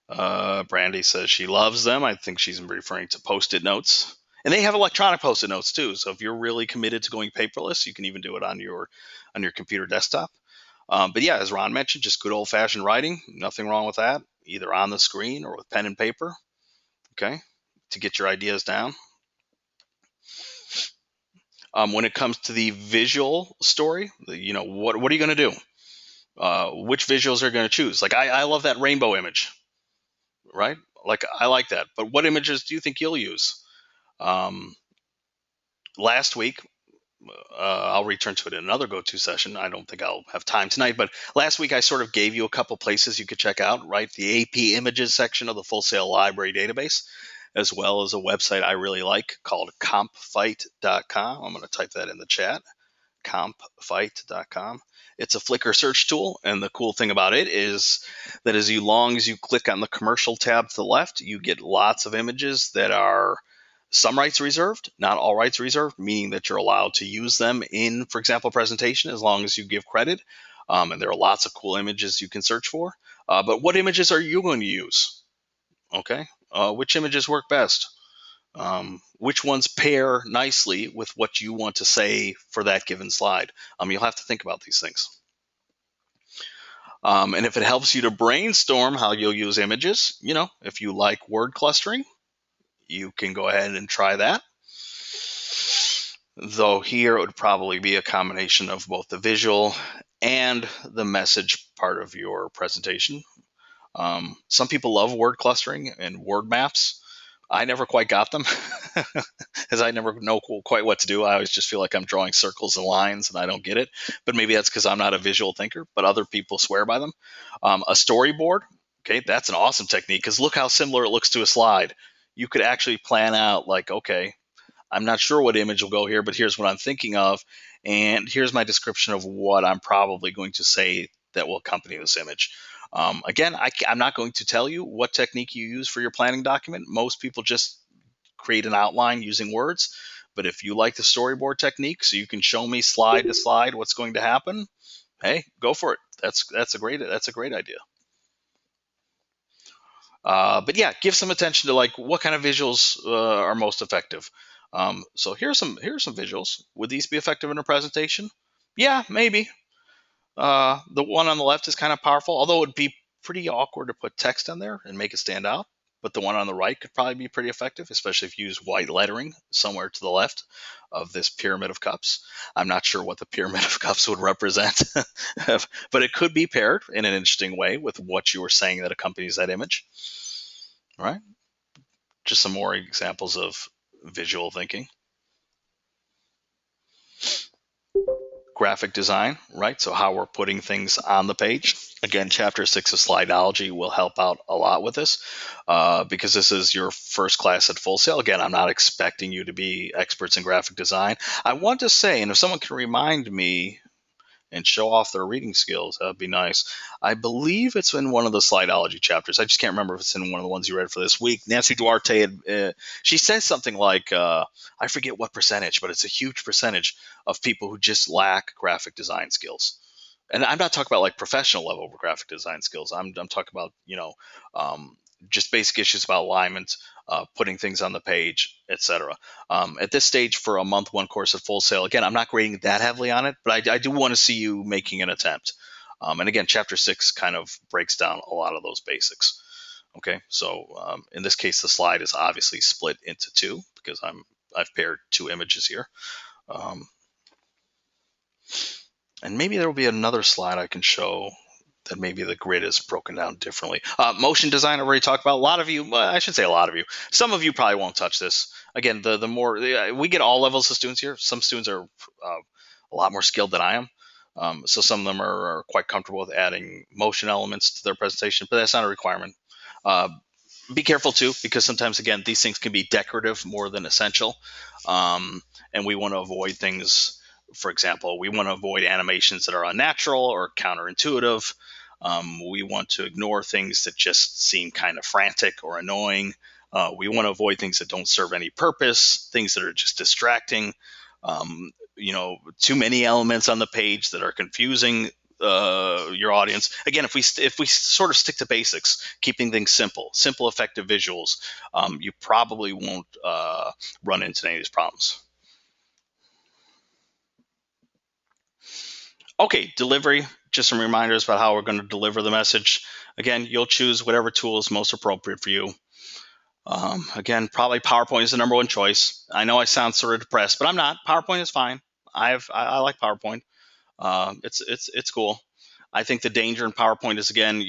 Brandy says she loves them. I think she's referring to Post-it notes. And they have electronic Post-it notes too. So if you're really committed to going paperless, you can even do it on your computer desktop. But yeah, as Ron mentioned, just good old-fashioned writing. Nothing wrong with that, either on the screen or with pen and paper. Okay, to get your ideas down. When it comes to the visual story, what are you going to do? Which visuals are you going to choose? Like I love that rainbow image, right? Like I like that. But what images do you think you'll use? Last week, I'll return to it in another go-to session. I don't think I'll have time tonight, but last week I sort of gave you a couple places you could check out, right? The AP Images section of the Full Sail Library database, as well as a website I really like called compfight.com. I'm going to type that in the chat, compfight.com. It's a Flickr search tool, and the cool thing about it is that as long as you click on the commercial tab to the left, you get lots of images that are some rights reserved, not all rights reserved, meaning that you're allowed to use them in, for example, a presentation as long as you give credit. And there are lots of cool images you can search for. But what images are you going to use? Okay, which images work best? Which ones pair nicely with what you want to say for that given slide? You'll have to think about these things. And if it helps you to brainstorm how you'll use images, if you like word clustering, you can go ahead and try that. Though here it would probably be a combination of both the visual and the message part of your presentation. Some people love word clustering and word maps. I never quite got them because I never know quite what to do. I always just feel like I'm drawing circles and lines and I don't get it. But maybe that's because I'm not a visual thinker, but other people swear by them. A storyboard, okay, that's an awesome technique because look how similar it looks to a slide. You could actually plan out like, okay, I'm not sure what image will go here, but here's what I'm thinking of. And here's my description of what I'm probably going to say that will accompany this image. Again, I'm not going to tell you what technique you use for your planning document. Most people just create an outline using words. But if you like the storyboard technique, so you can show me slide to slide what's going to happen, hey, go for it. That's a great idea. But yeah, give some attention to like what kind of visuals are most effective. So here's some visuals. Would these be effective in a presentation? Yeah, maybe. The one on the left is kind of powerful, although it'd be pretty awkward to put text on there and make it stand out. But the one on the right could probably be pretty effective, especially if you use white lettering somewhere to the left of this pyramid of cups. I'm not sure what the pyramid of cups would represent, but it could be paired in an interesting way with what you were saying that accompanies that image. Right? Just some more examples of visual thinking. Graphic design, right? So how we're putting things on the page. Again, chapter 6 of Slideology will help out a lot with this because this is your first class at Full Sail. Again, I'm not expecting you to be experts in graphic design. I want to say, and if someone can remind me and show off their reading skills, that'd be nice. I believe it's in one of the Slideology chapters. I just can't remember if it's in one of the ones you read for this week. Nancy Duarte, she says something like, I forget what percentage, but it's a huge percentage of people who just lack graphic design skills. And I'm not talking about like professional level graphic design skills. I'm talking about, um, just basic issues about alignment, putting things on the page, etc. At this stage, for a month one course at Full Sail, again, I'm not grading that heavily on it, but I do want to see you making an attempt. And again, chapter 6 kind of breaks down a lot of those basics. Okay, so in this case, the slide is obviously split into two because I've paired two images here. Um, and maybe there will be another slide I can show that maybe the grid is broken down differently. Motion design, I already talked about. A lot of you, well, I should say a lot of you, some of you probably won't touch this. Again, the more we get all levels of students here. Some students are a lot more skilled than I am. So some of them are quite comfortable with adding motion elements to their presentation, but that's not a requirement. Uh, be careful too, because sometimes, again, these things can be decorative more than essential. And we want to avoid things, for example, we want to avoid animations that are unnatural or counterintuitive. We want to ignore things that just seem kind of frantic or annoying. We want to avoid things that don't serve any purpose, things that are just distracting. Too many elements on the page that are confusing your audience. Again, if we sort of stick to basics, keeping things simple, effective visuals, you probably won't run into any of these problems. Okay, delivery. Just some reminders about how we're going to deliver the message. Again, you'll choose whatever tool is most appropriate for you. Again, probably PowerPoint is the number one choice. I know I sound sort of depressed, but I'm not. PowerPoint is fine. I like PowerPoint. It's cool. I think the danger in PowerPoint is, again,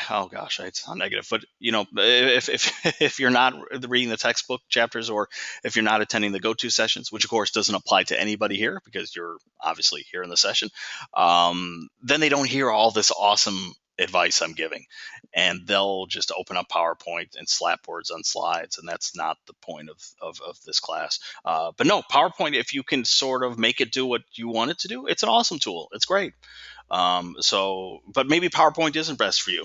oh gosh, I sound negative, but if you're not reading the textbook chapters, or if you're not attending the go-to sessions, which of course doesn't apply to anybody here because you're obviously here in the session, then they don't hear all this awesome advice I'm giving, and they'll just open up PowerPoint and slap words on slides, and that's not the point of this class. But no, PowerPoint, if you can sort of make it do what you want it to do, it's an awesome tool. It's great. But maybe PowerPoint isn't best for you.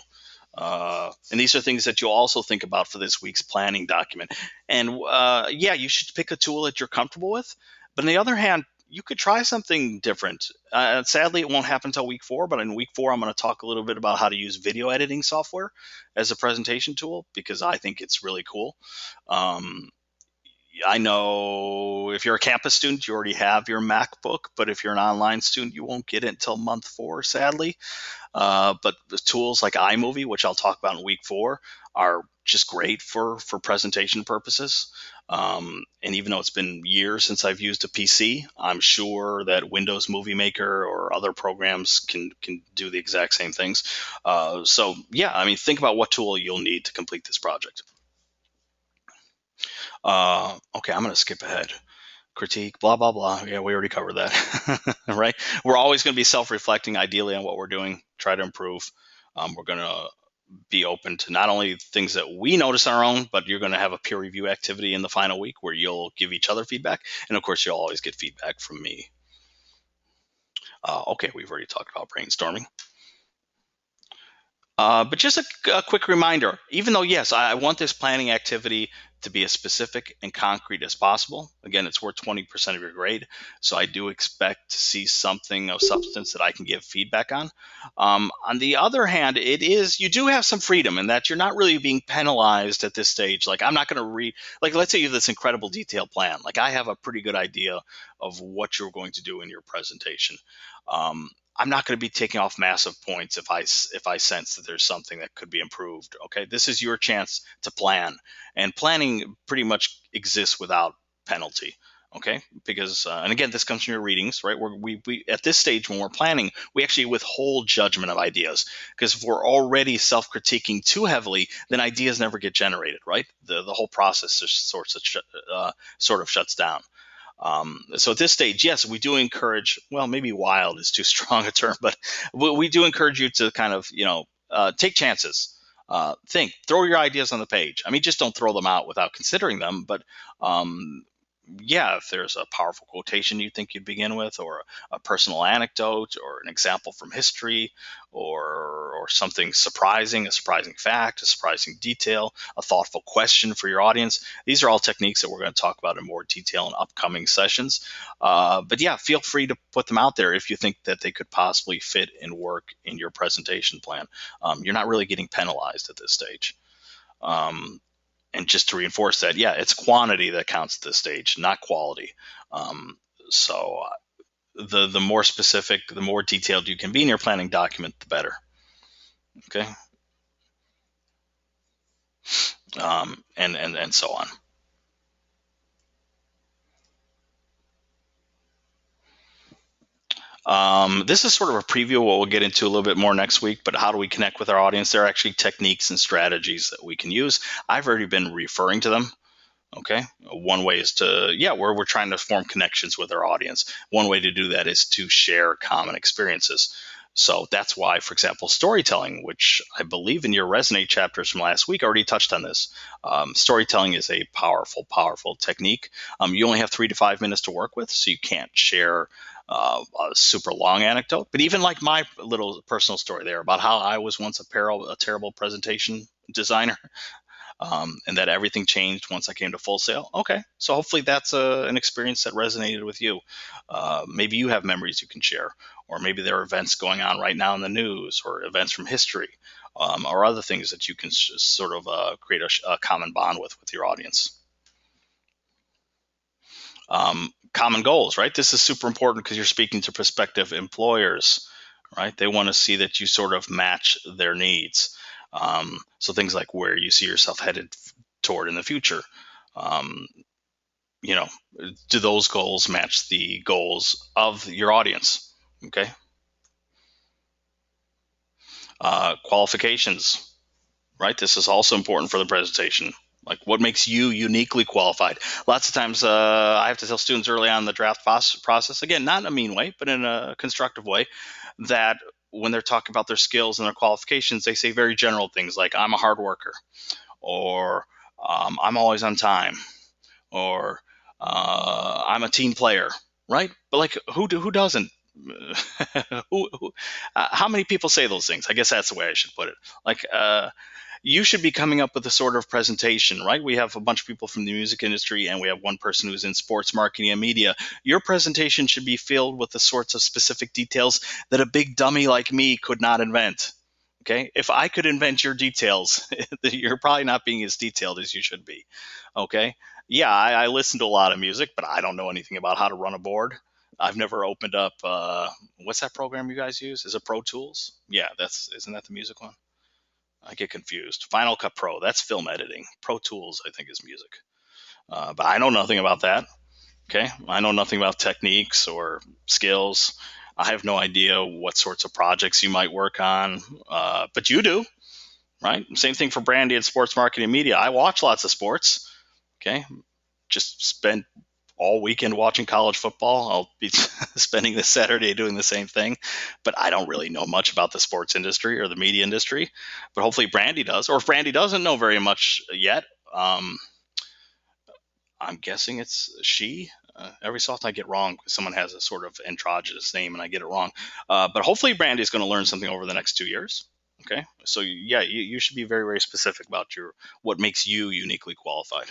And these are things that you'll also think about for this week's planning document. And yeah, you should pick a tool that you're comfortable with. But on the other hand, you could try something different. Sadly, it won't happen until week 4. But in week 4, I'm going to talk a little bit about how to use video editing software as a presentation tool because I think it's really cool. I know if you're a campus student, you already have your MacBook, but if you're an online student, you won't get it until month 4, sadly. But the tools like iMovie, which I'll talk about in week 4, are just great for presentation purposes. And even though it's been years since I've used a PC, I'm sure that Windows Movie Maker or other programs can do the exact same things. So yeah, I mean, think about what tool you'll need to complete this project. Okay, I'm going to skip ahead. Critique, blah, blah, blah. Yeah, we already covered that, right? We're always going to be self-reflecting, ideally, on what we're doing, try to improve. We're going to be open to not only things that we notice on our own, but you're going to have a peer review activity in the final week where you'll give each other feedback. And of course, you'll always get feedback from me. Okay, we've already talked about brainstorming. But just a quick reminder, even though, yes, I want this planning activity to be as specific and concrete as possible. Again, it's worth 20% of your grade. So I do expect to see something of substance that I can give feedback on. On the other hand, you do have some freedom in that you're not really being penalized at this stage. Like, I'm not going to read, like, let's say you have this incredible detailed plan. Like, I have a pretty good idea of what you're going to do in your presentation. I'm not going to be taking off massive points if I sense that there's something that could be improved. Okay, this is your chance to plan, and planning pretty much exists without penalty. Okay, because and again, this comes from your readings, right? We at this stage when we're planning, we actually withhold judgment of ideas because if we're already self-critiquing too heavily, then ideas never get generated, right? The whole process just sort of shuts down. So at this stage, yes, we do encourage. Well, maybe wild is too strong a term, but we do encourage you to kind of take chances. Throw your ideas on the page. I mean, just don't throw them out without considering them. But yeah, if there's a powerful quotation you think you'd begin with, or a personal anecdote, or an example from history, or something surprising, a surprising fact, a surprising detail, a thoughtful question for your audience. These are all techniques that we're going to talk about in more detail in upcoming sessions. But yeah, feel free to put them out there if you think that they could possibly fit and work in your presentation plan. You're not really getting penalized at this stage. And just to reinforce that, yeah, it's quantity that counts at this stage, not quality. Um, so the more specific, the more detailed you can be in your planning document, the better. Okay, and so on. This is sort of a preview of what we'll get into a little bit more next week. But how do we connect with our audience? There are actually techniques and strategies that we can use. I've already been referring to them. Okay. One way is where we're trying to form connections with our audience. One way to do that is to share common experiences. So that's why, for example, storytelling, which I believe in your Resonate chapters from last week already touched on this. Storytelling is a powerful, powerful technique. You only have 3 to 5 minutes to work with, so you can't share a super long anecdote. But even like my little personal story there about how I was once a terrible presentation designer, and that everything changed once I came to Full Sail. Okay, so hopefully that's an experience that resonated with you. Maybe you have memories you can share, or maybe there are events going on right now in the news, or events from history, or other things that you can sort of create a common bond with your audience. Common goals, right? This is super important because you're speaking to prospective employers, right? They want to see that you sort of match their needs. So things like where you see yourself headed toward in the future. Um, you know, do those goals match the goals of your audience? Okay. Qualifications, right? This is also important for the presentation. Like, what makes you uniquely qualified? Lots of times, I have to tell students early on in the draft process, again, not in a mean way, but in a constructive way, that when they're talking about their skills and their qualifications, they say very general things like, I'm a hard worker, or I'm always on time, or I'm a team player, right? But like, who doesn't? How many people say those things? I guess that's the way I should put it. Like, you should be coming up with a sort of presentation, right? We have a bunch of people from the music industry, and we have one person who's in sports marketing and media. Your presentation should be filled with the sorts of specific details that a big dummy like me could not invent. Okay, if I could invent your details, you're probably not being as detailed as you should be. Okay, yeah, I listen to a lot of music, but I don't know anything about how to run a board. I've never opened up. What's that program you guys use? Is it Pro Tools? Yeah, isn't that the music one? I get confused. Final Cut Pro, that's film editing. Pro Tools, I think, is music. But I know nothing about that. Okay, I know nothing about techniques or skills. I have no idea what sorts of projects you might work on, but you do, right? Same thing for Brandy and sports marketing and media. I watch lots of sports. Okay, just spend all weekend watching college football. I'll be spending this Saturday doing the same thing, but I don't really know much about the sports industry or the media industry. But hopefully Brandy does, or if Brandy doesn't know very much yet, I'm guessing it's she. Every so often I get wrong because someone has a sort of androgynous name and I get it wrong. But hopefully Brandy is going to learn something over the next 2 years. Okay, so yeah, you should be very, very specific about what makes you uniquely qualified.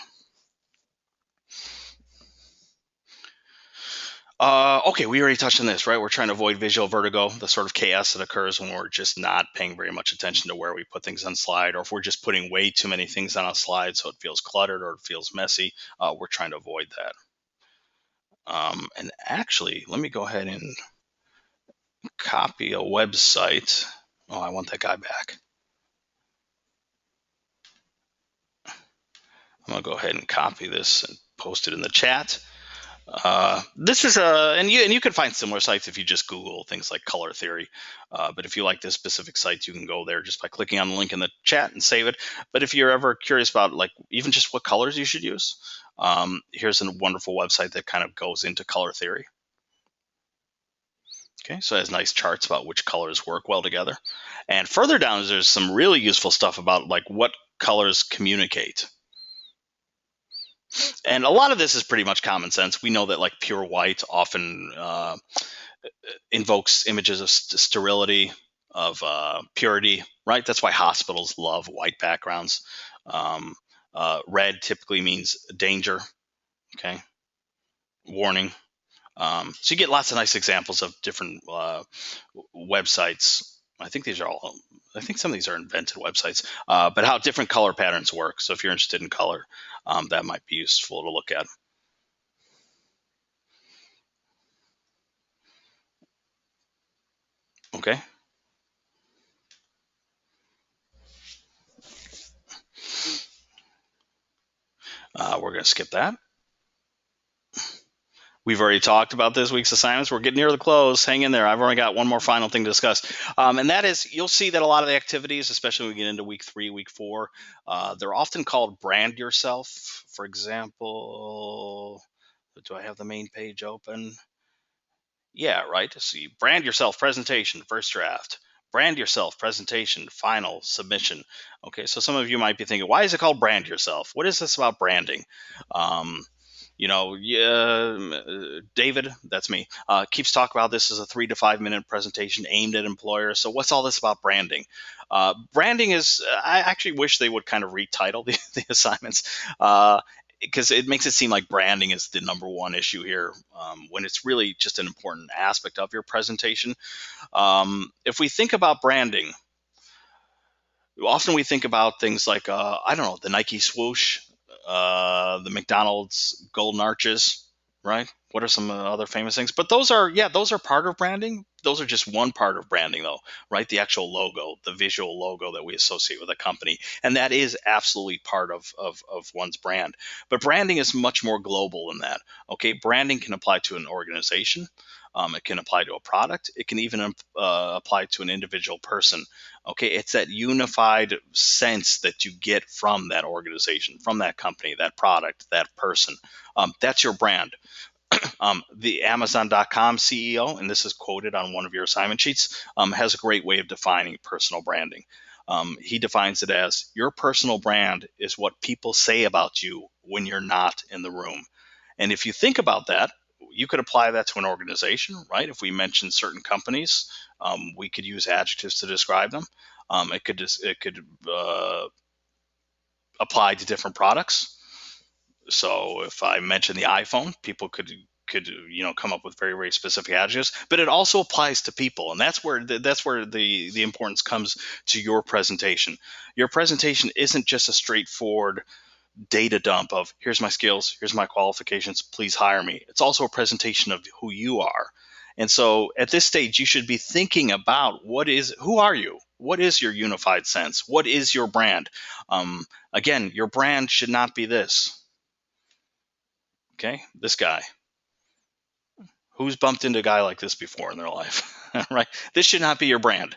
Okay, we already touched on this, right? We're trying to avoid visual vertigo, the sort of chaos that occurs when we're just not paying very much attention to where we put things on slide, or if we're just putting way too many things on a slide so it feels cluttered or it feels messy. We're trying to avoid that. And actually, let me go ahead and copy a website. Oh, I want that guy back. I'm gonna go ahead and copy this and post it in the chat. This is and you can find similar sites if you just Google things like color theory. But if you like this specific site, you can go there just by clicking on the link in the chat and save it. But if you're ever curious about like even just what colors you should use, here's a wonderful website that kind of goes into color theory. Okay, so it has nice charts about which colors work well together. And further down, there's some really useful stuff about like what colors communicate. And a lot of this is pretty much common sense. We know that like pure white often invokes images of sterility, of purity, right? That's why hospitals love white backgrounds. Red typically means danger, okay, warning. So you get lots of nice examples of different websites. I think these are all. I think some of these are invented websites, but how different color patterns work. So if you're interested in color, that might be useful to look at. Okay. We're going to skip that. We've already talked about this week's assignments. We're getting near the close. Hang in there. I've only got one more final thing to discuss. And that is, you'll see that a lot of the activities, especially when we get into week 3, week 4, they're often called brand yourself. For example, do I have the main page open? Yeah, right. See, brand yourself presentation, first draft. Brand yourself presentation, final submission. Okay, so some of you might be thinking, why is it called brand yourself? What is this about branding? Um, David, that's me, keeps talking about this as a 3 to 5 minute presentation aimed at employers. So what's all this about branding? Branding is, I actually wish they would kind of retitle the assignments. Because it makes it seem like branding is the number one issue here, when it's really just an important aspect of your presentation. If we think about branding, often we think about things like I don't know, the Nike swoosh, the McDonald's golden arches, right? What are some other famous things? But those are part of branding. Those are just one part of branding, though, right? The actual logo, the visual logo that we associate with a company, and that is absolutely part of one's brand. But branding is much more global than that. Okay, branding can apply to an organization. It can apply to a product. It can even apply to an individual person. Okay, it's that unified sense that you get from that organization, from that company, that product, that person. That's your brand. The Amazon.com CEO, and this is quoted on one of your assignment sheets, has a great way of defining personal branding. He defines it as your personal brand is what people say about you when you're not in the room. And if you think about that, you could apply that to an organization, right? If we mention certain companies, we could use adjectives to describe them. It could apply to different products. So if I mention the iPhone, people could come up with very, very specific adjectives. But it also applies to people, and that's where the importance comes to your presentation. Your presentation isn't just a straightforward data dump of here's my skills, here's my qualifications, please hire me. It's also a presentation of who you are. And so at this stage, you should be thinking about who are you? What is your unified sense? What is your brand? Again, your brand should not be this. Okay, this guy. Who's bumped into a guy like this before in their life? Right? This should not be your brand.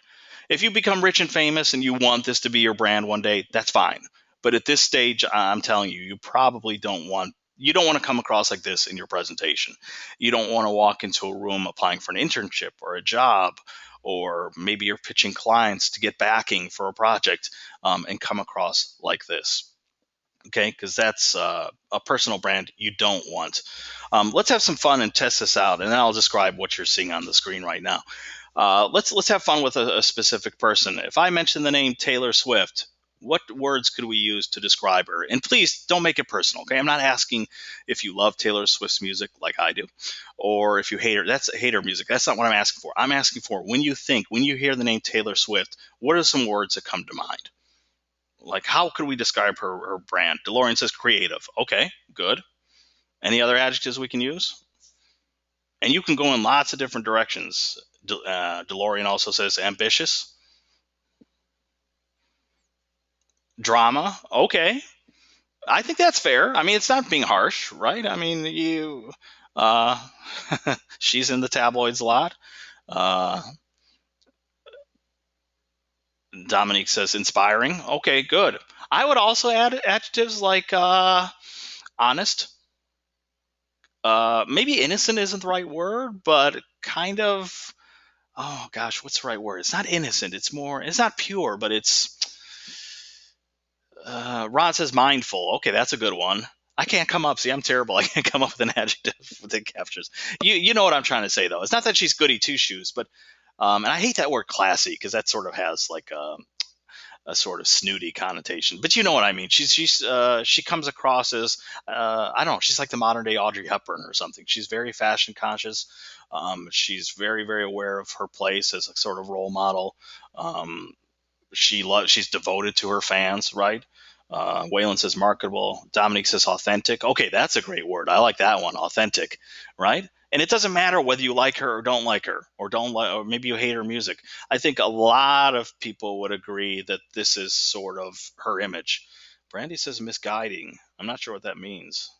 If you become rich and famous and you want this to be your brand one day, that's fine. But at this stage, I'm telling you, you probably don't want to come across like this in your presentation. You don't want to walk into a room applying for an internship or a job, or maybe you're pitching clients to get backing for a project, and come across like this. Okay, because that's a personal brand you don't want. Let's have some fun and test this out, and then I'll describe what you're seeing on the screen right now. Let's have fun with a specific person. If I mention the name Taylor Swift, what words could we use to describe her? And please don't make it personal, okay? I'm not asking if you love Taylor Swift's music like I do, or if you hate her. That's hate her music. That's not what I'm asking for. I'm asking for when you hear the name Taylor Swift, what are some words that come to mind? Like, how could we describe her brand? DeLorean says creative. Okay, good. Any other adjectives we can use? And you can go in lots of different directions. DeLorean also says ambitious, drama. Okay, I think that's fair. I mean, it's not being harsh, right? I mean, uh, she's in the tabloids a lot. Uh, Dominique says inspiring. Okay, good. I would also add adjectives like honest. Maybe innocent isn't the right word, but kind of. Oh gosh, what's the right word? It's not innocent. It's more. It's not pure, but it's. Ron says mindful. Okay, that's a good one. I can't come up. See, I'm terrible. I can't come up with an adjective that captures. You know what I'm trying to say though. It's not that she's goody two shoes, but and I hate that word classy because that sort of has like a sort of snooty connotation. But you know what I mean. She comes across as I don't know. She's like the modern day Audrey Hepburn or something. She's very fashion conscious. She's very aware of her place as a sort of role model. Um, she's devoted to her fans, right? Waylon says marketable. Dominique says authentic. Okay, that's a great word. I like that one, authentic, right? And it doesn't matter whether you like her or don't like her, or don't like, or maybe you hate her music. I think a lot of people would agree that this is sort of her image. Brandy says misguiding. I'm not sure what that means.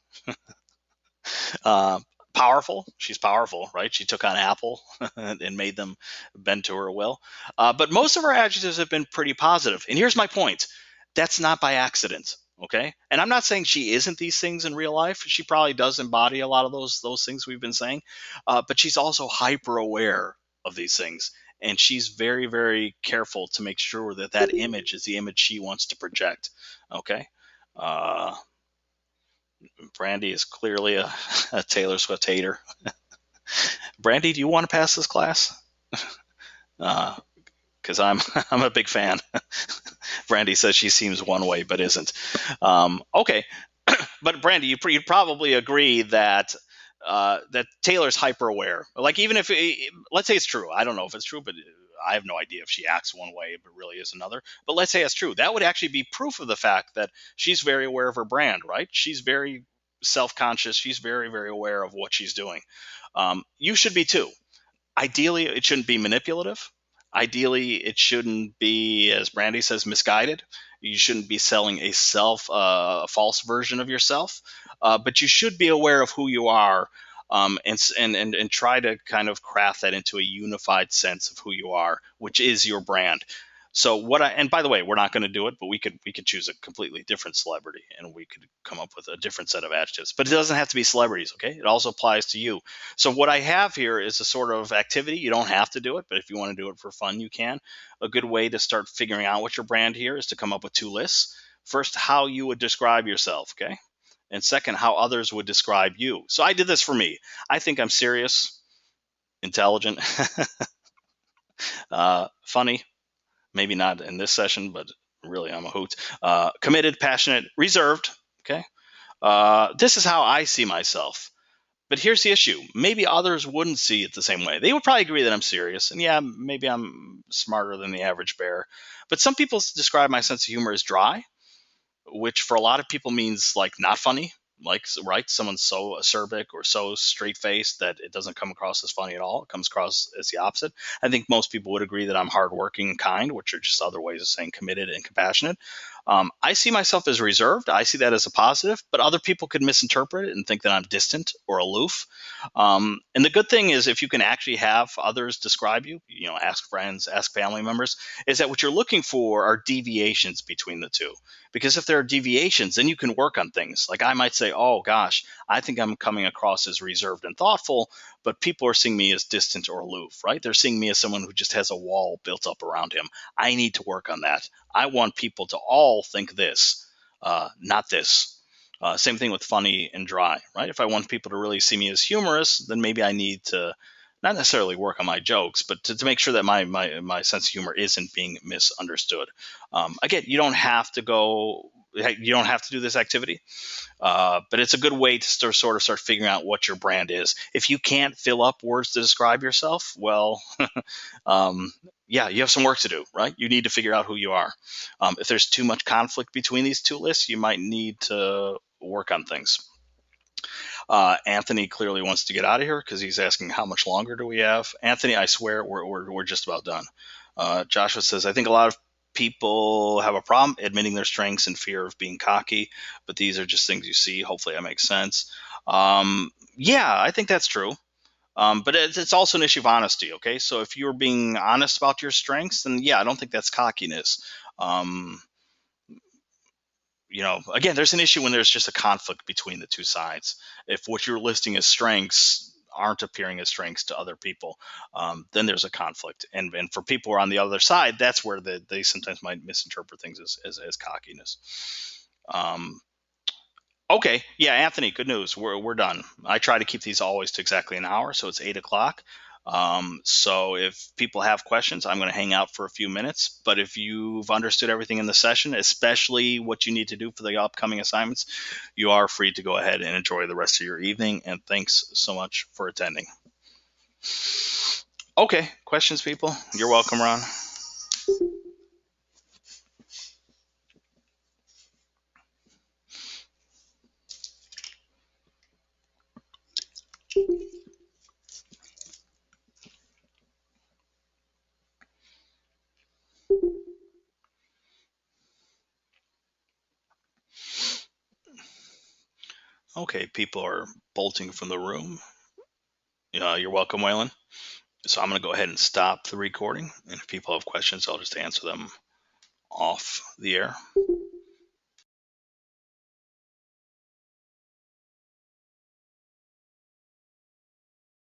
Uh, Powerful. She's powerful, right? She took on Apple and made them bend to her will. But most of her adjectives have been pretty positive. And here's my point: that's not by accident. Okay, and I'm not saying she isn't these things in real life. She probably does embody a lot of those things we've been saying, but she's also hyper aware of these things, and she's very careful to make sure that that image is the image she wants to project. Okay, uh, Brandy is clearly a Taylor Swift hater. Brandy, do you want to pass this class? Because I'm a big fan. Brandy says she seems one way but isn't. Okay, but Brandy, you'd probably agree that that Taylor's hyper aware. Like even if let's say it's true, I don't know if it's true, but I have no idea if she acts one way but really is another. But let's say it's true. That would actually be proof of the fact that she's very aware of her brand, right? She's very self-conscious. She's very aware of what she's doing. You should be too. Ideally, it shouldn't be manipulative. Ideally, it shouldn't be, as Brandy says, misguided. You shouldn't be selling a false version of yourself. But you should be aware of who you are, and try to kind of craft that into a unified sense of who you are, which is your brand. So and by the way, we're not going to do it, but we could choose a completely different celebrity and we could come up with a different set of adjectives. But it doesn't have to be celebrities, okay? It also applies to you. So what I have here is a sort of activity. You don't have to do it, but if you want to do it for fun, you can. A good way to start figuring out what your brand here is to come up with two lists. First, how you would describe yourself, okay? And second, how others would describe you. So I did this for me. I think I'm serious, intelligent, funny. Maybe not in this session, but really I'm a hoot. Committed, passionate, reserved. Okay. This is how I see myself. But here's the issue. Maybe others wouldn't see it the same way. They would probably agree that I'm serious. And yeah, maybe I'm smarter than the average bear. But some people describe my sense of humor as dry, which for a lot of people means like not funny. Like, right, someone's so acerbic or so straight faced that it doesn't come across as funny at all. It comes across as the opposite. I think most people would agree that I'm hardworking and kind, which are just other ways of saying committed and compassionate. I see myself as reserved. I see that as a positive, but other people could misinterpret it and think that I'm distant or aloof. And the good thing is, if you can actually have others describe you, ask friends, ask family members, is that what you're looking for are deviations between the two. Because if there are deviations, then you can work on things. Like I might say, oh gosh, I think I'm coming across as reserved and thoughtful, but people are seeing me as distant or aloof, right? They're seeing me as someone who just has a wall built up around him. I need to work on that. I want people to all think this, not this. Same thing with funny and dry, right? If I want people to really see me as humorous, then maybe I need to not necessarily work on my jokes, but to make sure that my sense of humor isn't being misunderstood. Again, you don't have to go. You don't have to do this activity, but it's a good way to sort of start figuring out what your brand is. If you can't fill up words to describe yourself, well, um, yeah, you have some work to do, right? You need to figure out who you are. If there's too much conflict between these two lists, you might need to work on things. Anthony clearly wants to get out of here because he's asking how much longer do we have. Anthony, I swear we're just about done. Joshua says, I think a lot of people have a problem admitting their strengths and fear of being cocky, but these are just things you see. Hopefully that makes sense. Yeah, I think that's true. But it's also an issue of honesty. Okay, so if you're being honest about your strengths, then yeah, I don't think that's cockiness. Um, again, there's an issue when there's just a conflict between the two sides. If what you're listing as strengths aren't appearing as strengths to other people, then there's a conflict. And for people who are on the other side, that's where they sometimes might misinterpret things as cockiness. Um, Okay, yeah, Anthony, good news. We're done. I try to keep these always to exactly an hour, so it's 8 o'clock. So if people have questions, I'm going to hang out for a few minutes. But if you've understood everything in the session, especially what you need to do for the upcoming assignments, you are free to go ahead and enjoy the rest of your evening. And thanks so much for attending. Okay, questions, people? You're welcome, Ron. Okay, people are bolting from the room. You're welcome, Waylon. So I'm going to go ahead and stop the recording. And if people have questions, I'll just answer them off the air.